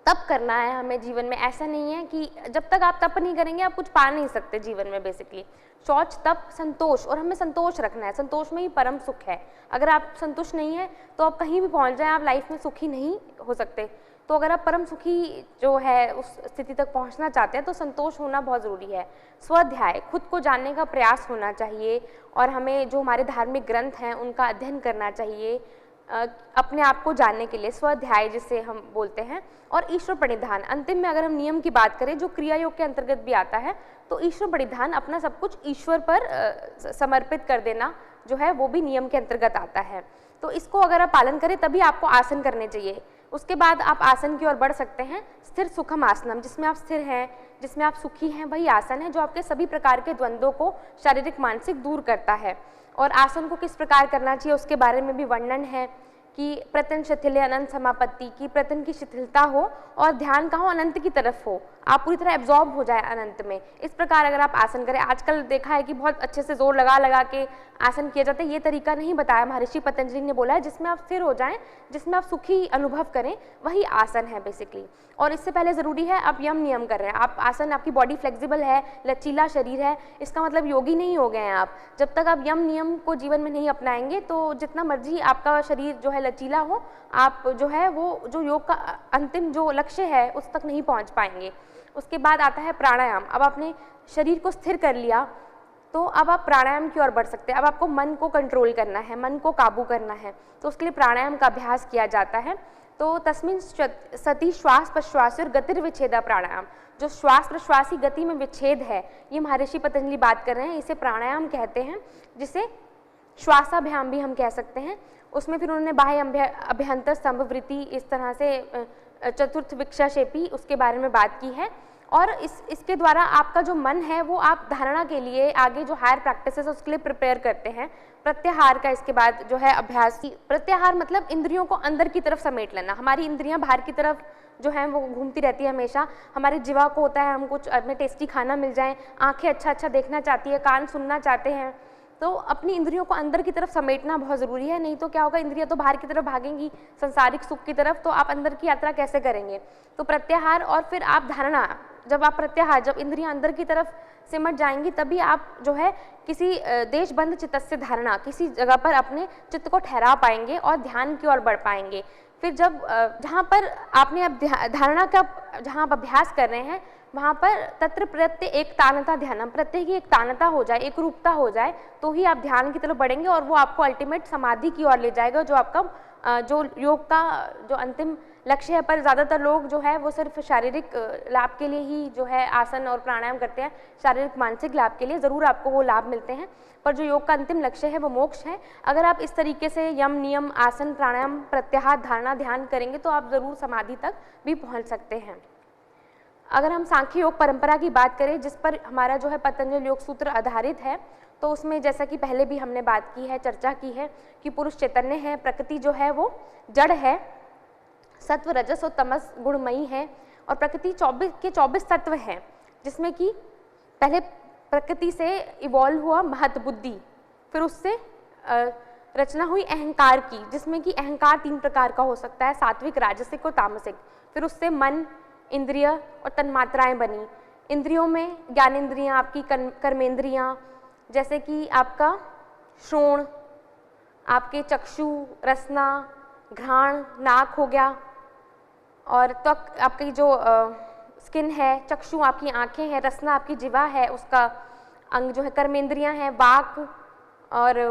तप करना है हमें जीवन में, ऐसा नहीं है कि जब तक आप तप नहीं करेंगे आप कुछ पा नहीं सकते जीवन में। बेसिकली शौच, तप, संतोष, और हमें संतोष रखना है, संतोष में ही परम सुख है। अगर आप संतुष्ट नहीं है तो आप कहीं भी पहुंच जाएं, आप लाइफ में सुखी नहीं हो सकते। तो अगर आप परम सुखी जो है उस स्थिति तक पहुंचना चाहते हैं तो संतोष होना बहुत ज़रूरी है। स्वाध्याय, खुद को जानने का प्रयास होना चाहिए, और हमें जो हमारे धार्मिक ग्रंथ हैं उनका अध्ययन करना चाहिए अपने आप को जानने के लिए, स्वाध्याय जिसे हम बोलते हैं। और ईश्वर प्रणिधान, अंतिम में अगर हम नियम की बात करें जो क्रिया योग के अंतर्गत भी आता है, तो ईश्वर प्रणिधान, अपना सब कुछ ईश्वर पर समर्पित कर देना जो है वो भी नियम के अंतर्गत आता है। तो इसको अगर आप पालन करें तभी आपको आसन करने चाहिए। उसके बाद आप आसन की ओर बढ़ सकते हैं। स्थिर सुखम आसनम, जिसमें आप स्थिर हैं, जिसमें आप सुखी हैं, वही आसन है जो आपके सभी प्रकार के द्वंद्वों को शारीरिक मानसिक दूर करता है। और आसन को किस प्रकार करना चाहिए उसके बारे में भी वर्णन है कि प्रतन शिथिले अनंत समापत्ति, की प्रतन की शिथिलता हो और ध्यान का हो अनंत की तरफ हो, आप पूरी तरह एब्जॉर्ब हो जाए अनंत में। इस प्रकार अगर आप आसन करें, आजकल देखा है कि बहुत अच्छे से जोर लगा लगा के आसन किया जाता है, ये तरीका नहीं बताया महर्षि पतंजलि ने बोला है। जिसमें आप स्थिर हो जाएं, जिसमें आप सुखी अनुभव करें, वही आसन है बेसिकली। और इससे पहले ज़रूरी है आप यम नियम कर रहे हैं, आप आसन, आपकी बॉडी फ्लेक्सिबल है, लचीला शरीर है, इसका मतलब योगी नहीं हो गए हैं आप। जब तक आप यम नियम को जीवन में नहीं अपनाएंगे तो जितना मर्जी आपका शरीर जो है लचीला हो, आप जो है वो जो योग का अंतिम जो लक्ष्य है उस तक नहीं पहुंच पाएंगे। उसके बाद आता है प्राणायाम। अब आपने शरीर को स्थिर कर लिया तो अब आप प्राणायाम की ओर बढ़ सकते हैं। अब आपको मन को कंट्रोल करना है, मन को काबू करना है, तो उसके लिए प्राणायाम का अभ्यास किया जाता है। तो तस्मिन् सति श्वास प्रश्वास और गतिर्विच्छेदा प्राणायाम, जो श्वास प्रश्वास की गति में विच्छेद है, ये महर्षि पतंजलि बात कर रहे हैं, इसे प्राणायाम कहते हैं, जिसे श्वासाभ्याम भी हम कह सकते हैं। उसमें फिर उन्होंने बाह्य अभ्यंतर स्तंभ वृत्ति, इस तरह से चतुर्थ विक्षाशेपी, उसके बारे में बात की है। और इसके द्वारा आपका जो मन है वो आप धारणा के लिए आगे जो हायर प्रैक्टिस है उसके लिए प्रिपेयर करते हैं। प्रत्याहार का इसके बाद जो है अभ्यास। प्रत्याहार मतलब इंद्रियों को अंदर की तरफ समेट लेना। हमारी इंद्रियां बाहर की तरफ जो है वो घूमती रहती है हमेशा। हमारे जीवा को होता है हम कुछ अपने टेस्टी खाना मिल जाए, आंखें अच्छा अच्छा देखना चाहती है, कान सुनना चाहते हैं, तो अपनी इंद्रियों को अंदर की तरफ समेटना बहुत ज़रूरी है। नहीं तो क्या होगा, इंद्रियां तो बाहर की तरफ भागेंगी संसारिक सुख की तरफ, तो आप अंदर की यात्रा कैसे करेंगे। तो प्रत्याहार और फिर आप धारणा, जब आप प्रत्याहार, जब इंद्रियां अंदर की तरफ सिमट जाएंगी तभी आप जो है किसी देशबंध चित्तस्य धारणा, किसी जगह पर अपने चित्त को ठहरा पाएंगे और ध्यान की ओर बढ़ पाएंगे। फिर जब जहाँ पर आपने अब धारणा का जहाँ आप अभ्यास कर रहे हैं वहाँ पर तत्र प्रत्यय एक तानता ध्यानम, प्रत्यय की एक तानता हो जाए, एक रूपता हो जाए, तो ही आप ध्यान की तरफ बढ़ेंगे और वो आपको अल्टीमेट समाधि की ओर ले जाएगा, जो आपका जो योग का जो अंतिम लक्ष्य है, पर ज़्यादातर लोग जो है वो सिर्फ शारीरिक लाभ के लिए ही जो है आसन और प्राणायाम करते हैं, शारीरिक मानसिक लाभ के लिए ज़रूर आपको वो लाभ मिलते हैं, पर जो योग का अंतिम लक्ष्य है वो मोक्ष है। अगर आप इस तरीके से यम नियम आसन प्राणायाम प्रत्याहार धारणा ध्यान करेंगे तो आप ज़रूर समाधि तक भी पहुँच सकते हैं। अगर हम सांख्य योग परंपरा की बात करें, जिस पर हमारा जो है पतंजलि योग सूत्र आधारित है, तो उसमें जैसा कि पहले भी हमने बात की है, चर्चा की है कि पुरुष चैतन्य है, प्रकृति जो है वो जड़ है, सत्व रजस और तमस गुणमयी है, और प्रकृति 24 तत्व हैं, जिसमें कि पहले प्रकृति से इवॉल्व हुआ महत बुद्धि, फिर उससे रचना हुई अहंकार की, जिसमें कि अहंकार 3 प्रकार का हो सकता है, सात्विक, राजसिक और तामसिक। फिर उससे मन, इंद्रिय और तन्मात्राएं बनी। इंद्रियों में ज्ञानेंद्रियां, आपकी कर्मेंद्रियां, जैसे कि आपका श्रोण, आपके चक्षु, रसना, घ्राण, नाक हो गया, और त्वक आपकी जो स्किन है, चक्षु आपकी आंखें हैं, रसना आपकी जिह्वा है, उसका अंग जो है, कर्मेंद्रियां हैं, वाक और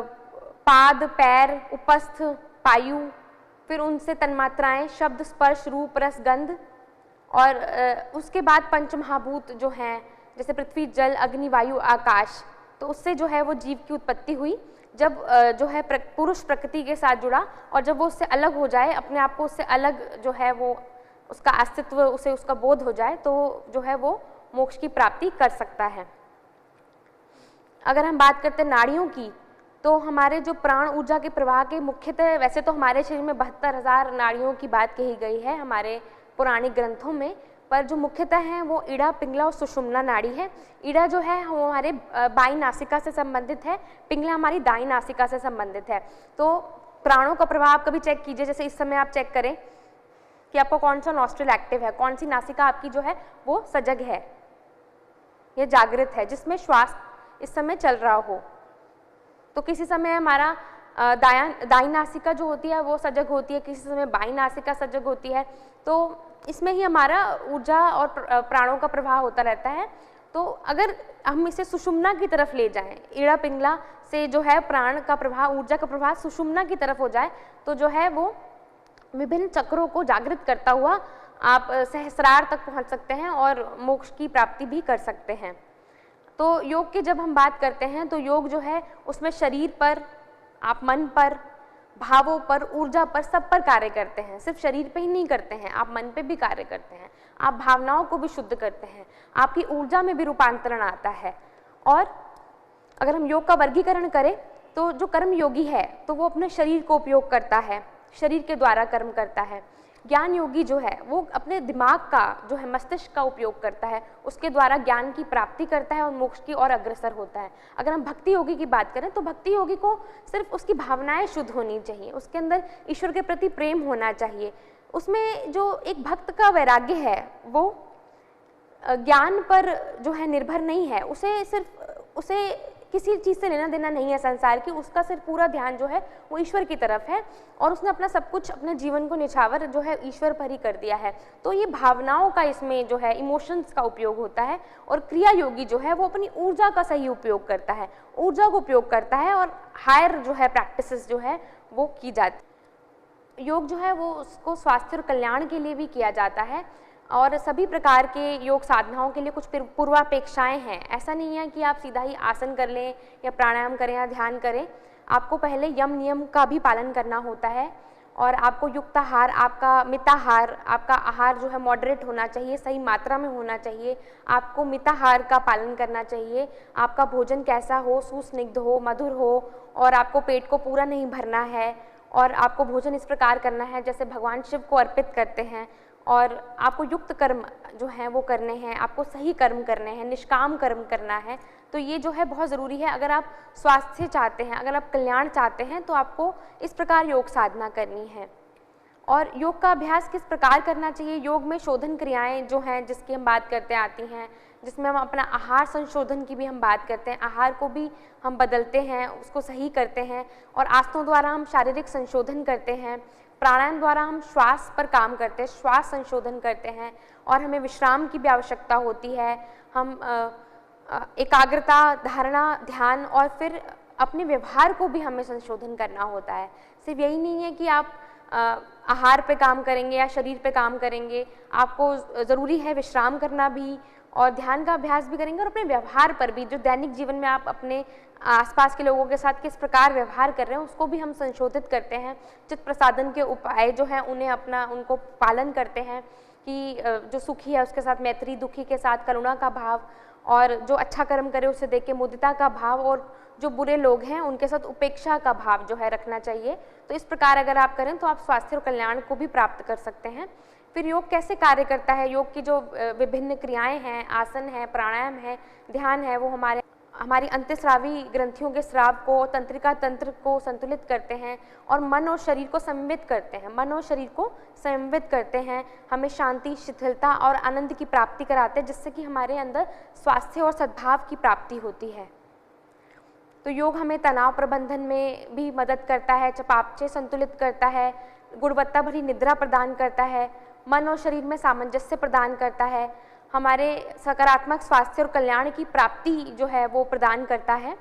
पाद, पैर, उपस्थ, पायु, फिर उनसे तन्मात्राएं, शब्द, स्पर्श, रूप, रस, गंध, और उसके बाद पंचमहाभूत जो हैं, जैसे पृथ्वी, जल, अग्नि, वायु, आकाश, तो उससे जो है वो जीव की उत्पत्ति हुई। जब जो है पुरुष प्रकृति के साथ जुड़ा, और जब वो उससे अलग हो जाए, अपने आप को उससे अलग जो है वो उसका अस्तित्व, उसे उसका बोध हो जाए, तो जो है वो मोक्ष की प्राप्ति कर सकता है। अगर हम बात करते हैं नाड़ियों की, तो हमारे जो प्राण ऊर्जा के प्रवाह के मुख्यतः, वैसे तो हमारे शरीर में 72,000 नाड़ियों की बात कही गई है हमारे पुराणिक ग्रंथों में, पर जो मुख्यतः हैं वो ईड़ा, पिंगला और सुषुम्ना नाड़ी है। ईड़ा जो है वो हमारे बाईं नासिका से संबंधित है, पिंगला हमारी दाईं नासिका से संबंधित है। तो प्राणों का प्रवाह आप कभी चेक कीजिए, जैसे इस समय आप चेक करें कि आपका कौन सा नॉस्ट्रिल एक्टिव है, कौन सी नासिका आपकी जो है वो सजग है या जागृत है, जिसमें श्वास इस समय चल रहा हो। तो किसी समय हमारा दाईं नासिका जो होती है वो सजग होती है, किसी समय बाईं नासिका सजग होती है। तो इसमें ही हमारा ऊर्जा और प्राणों का प्रवाह होता रहता है। तो अगर हम इसे सुषुम्ना की तरफ ले जाएं, ईड़ा पिंगला से जो है प्राण का प्रवाह, ऊर्जा का प्रवाह सुषुम्ना की तरफ हो जाए, तो जो है वो विभिन्न चक्रों को जागृत करता हुआ आप सहस्रार तक पहुंच सकते हैं और मोक्ष की प्राप्ति भी कर सकते हैं। तो योग की जब हम बात करते हैं, तो योग जो है उसमें शरीर पर, आप मन पर, भावों पर, ऊर्जा पर, सब पर कार्य करते हैं। सिर्फ शरीर पे ही नहीं करते हैं, आप मन पे भी कार्य करते हैं, आप भावनाओं को भी शुद्ध करते हैं, आपकी ऊर्जा में भी रूपांतरण आता है। और अगर हम योग का वर्गीकरण करें, तो जो कर्म योगी है तो वो अपने शरीर को उपयोग करता है, शरीर के द्वारा कर्म करता है। ज्ञान योगी जो है वो अपने दिमाग का जो है, मस्तिष्क का उपयोग करता है, उसके द्वारा ज्ञान की प्राप्ति करता है और मोक्ष की ओर अग्रसर होता है। अगर हम भक्ति योगी की बात करें, तो भक्ति योगी को सिर्फ उसकी भावनाएं शुद्ध होनी चाहिए, उसके अंदर ईश्वर के प्रति प्रेम होना चाहिए। उसमें जो एक भक्त का वैराग्य है वो ज्ञान पर जो है निर्भर नहीं है, उसे किसी चीज़ से लेना देना नहीं है संसार की, उसका सिर्फ पूरा ध्यान जो है वो ईश्वर की तरफ है, और उसने अपना सब कुछ, अपने जीवन को निछावर जो है ईश्वर पर ही कर दिया है। तो ये भावनाओं का इसमें जो है इमोशंस का उपयोग होता है। और क्रिया योगी जो है वो अपनी ऊर्जा का सही उपयोग करता है, ऊर्जा को उपयोग करता है, और हायर जो है प्रैक्टिसेस जो है वो की जाती। योग जो है वो उसको स्वास्थ्य और कल्याण के लिए भी किया जाता है, और सभी प्रकार के योग साधनाओं के लिए कुछ पूर्वापेक्षाएं हैं। ऐसा नहीं है कि आप सीधा ही आसन कर लें या प्राणायाम करें या ध्यान करें, आपको पहले यम नियम का भी पालन करना होता है, और आपको युक्ताहार, आपका मिताहार, आपका आहार जो है मॉडरेट होना चाहिए, सही मात्रा में होना चाहिए। आपको मिताहार का पालन करना चाहिए, आपका भोजन कैसा हो, सुस्निग्ध हो, मधुर हो, और आपको पेट को पूरा नहीं भरना है, और आपको भोजन इस प्रकार करना है जैसे भगवान शिव को अर्पित करते हैं, और आपको युक्त कर्म जो हैं वो करने हैं, आपको सही कर्म करने हैं, निष्काम कर्म करना है। तो ये जो है बहुत ज़रूरी है। अगर आप स्वास्थ्य चाहते हैं, अगर आप कल्याण चाहते हैं, तो आपको इस प्रकार योग साधना करनी है। और योग का अभ्यास किस प्रकार करना चाहिए? योग में शोधन क्रियाएं जो हैं जिसकी हम बात करते आती हैं, जिसमें हम अपना आहार संशोधन की भी हम बात करते हैं, आहार को भी हम बदलते हैं, उसको सही करते हैं, और आसनों द्वारा हम शारीरिक संशोधन करते हैं, प्राणायाम द्वारा हम श्वास पर काम करते हैं, श्वास संशोधन करते हैं, और हमें विश्राम की भी आवश्यकता होती है। हम एकाग्रता, धारणा, ध्यान, और फिर अपने व्यवहार को भी हमें संशोधन करना होता है। सिर्फ यही नहीं है कि आप आहार पे काम करेंगे या शरीर पे काम करेंगे, आपको ज़रूरी है विश्राम करना भी और ध्यान का अभ्यास भी करेंगे और अपने व्यवहार पर भी, जो दैनिक जीवन में आप अपने आसपास के लोगों के साथ किस प्रकार व्यवहार कर रहे हैं उसको भी हम संशोधित करते हैं। चित्त प्रसादन के उपाय जो हैं उनको पालन करते हैं कि जो सुखी है उसके साथ मैत्री, दुखी के साथ करुणा का भाव, और जो अच्छा कर्म करे उसे देख के मुदिता का भाव, और जो बुरे लोग हैं उनके साथ उपेक्षा का भाव जो है रखना चाहिए। तो इस प्रकार अगर आप करें तो आप स्वास्थ्य और कल्याण को भी प्राप्त कर सकते हैं। फिर योग कैसे कार्य करता है? योग की जो विभिन्न क्रियाएं हैं, आसन है, प्राणायाम है, ध्यान है, वो हमारी अंतःस्रावी ग्रंथियों के स्राव को, तंत्रिका तंत्र को संतुलित करते हैं और मन और शरीर को संयमित करते हैं। मन और शरीर को संयमित करते हैं, हमें शांति, शिथिलता और आनंद की प्राप्ति कराते हैं, जिससे कि हमारे अंदर स्वास्थ्य और सद्भाव की प्राप्ति होती है। तो योग हमें तनाव प्रबंधन में भी मदद करता है, चयापचय संतुलित करता है, गुणवत्ता भरी निद्रा प्रदान करता है, मन और शरीर में सामंजस्य प्रदान करता है, हमारे सकारात्मक स्वास्थ्य और कल्याण की प्राप्ति जो है वो प्रदान करता है।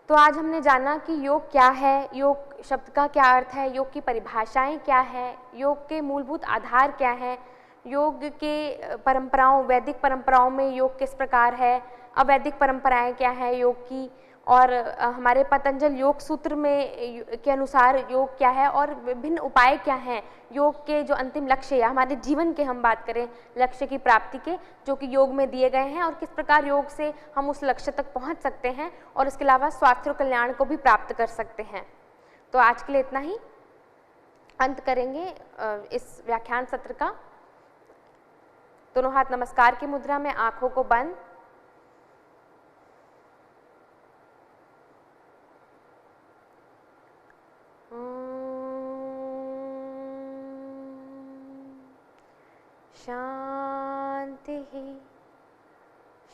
तो आज हमने जाना कि योग क्या है, योग शब्द का क्या अर्थ है, योग की परिभाषाएं क्या है, योग के मूलभूत आधार क्या हैं, योग के परंपराओं, वैदिक परंपराओं में योग किस प्रकार है, अवैदिक परंपराएं क्या है योग की, और हमारे पतंजल योग सूत्र में के अनुसार योग क्या है और विभिन्न उपाय क्या हैं योग के, जो अंतिम लक्ष्य या हमारे जीवन के हम बात करें लक्ष्य की प्राप्ति के, जो कि योग में दिए गए हैं, और किस प्रकार योग से हम उस लक्ष्य तक पहुंच सकते हैं और इसके अलावा स्वास्थ्य और कल्याण को भी प्राप्त कर सकते हैं। तो आज के लिए इतना ही, अंत करेंगे इस व्याख्यान सत्र का। दोनों हाथ नमस्कार की मुद्रा में, आंखों को बंद। शांति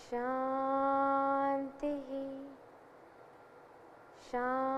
शांति शांति।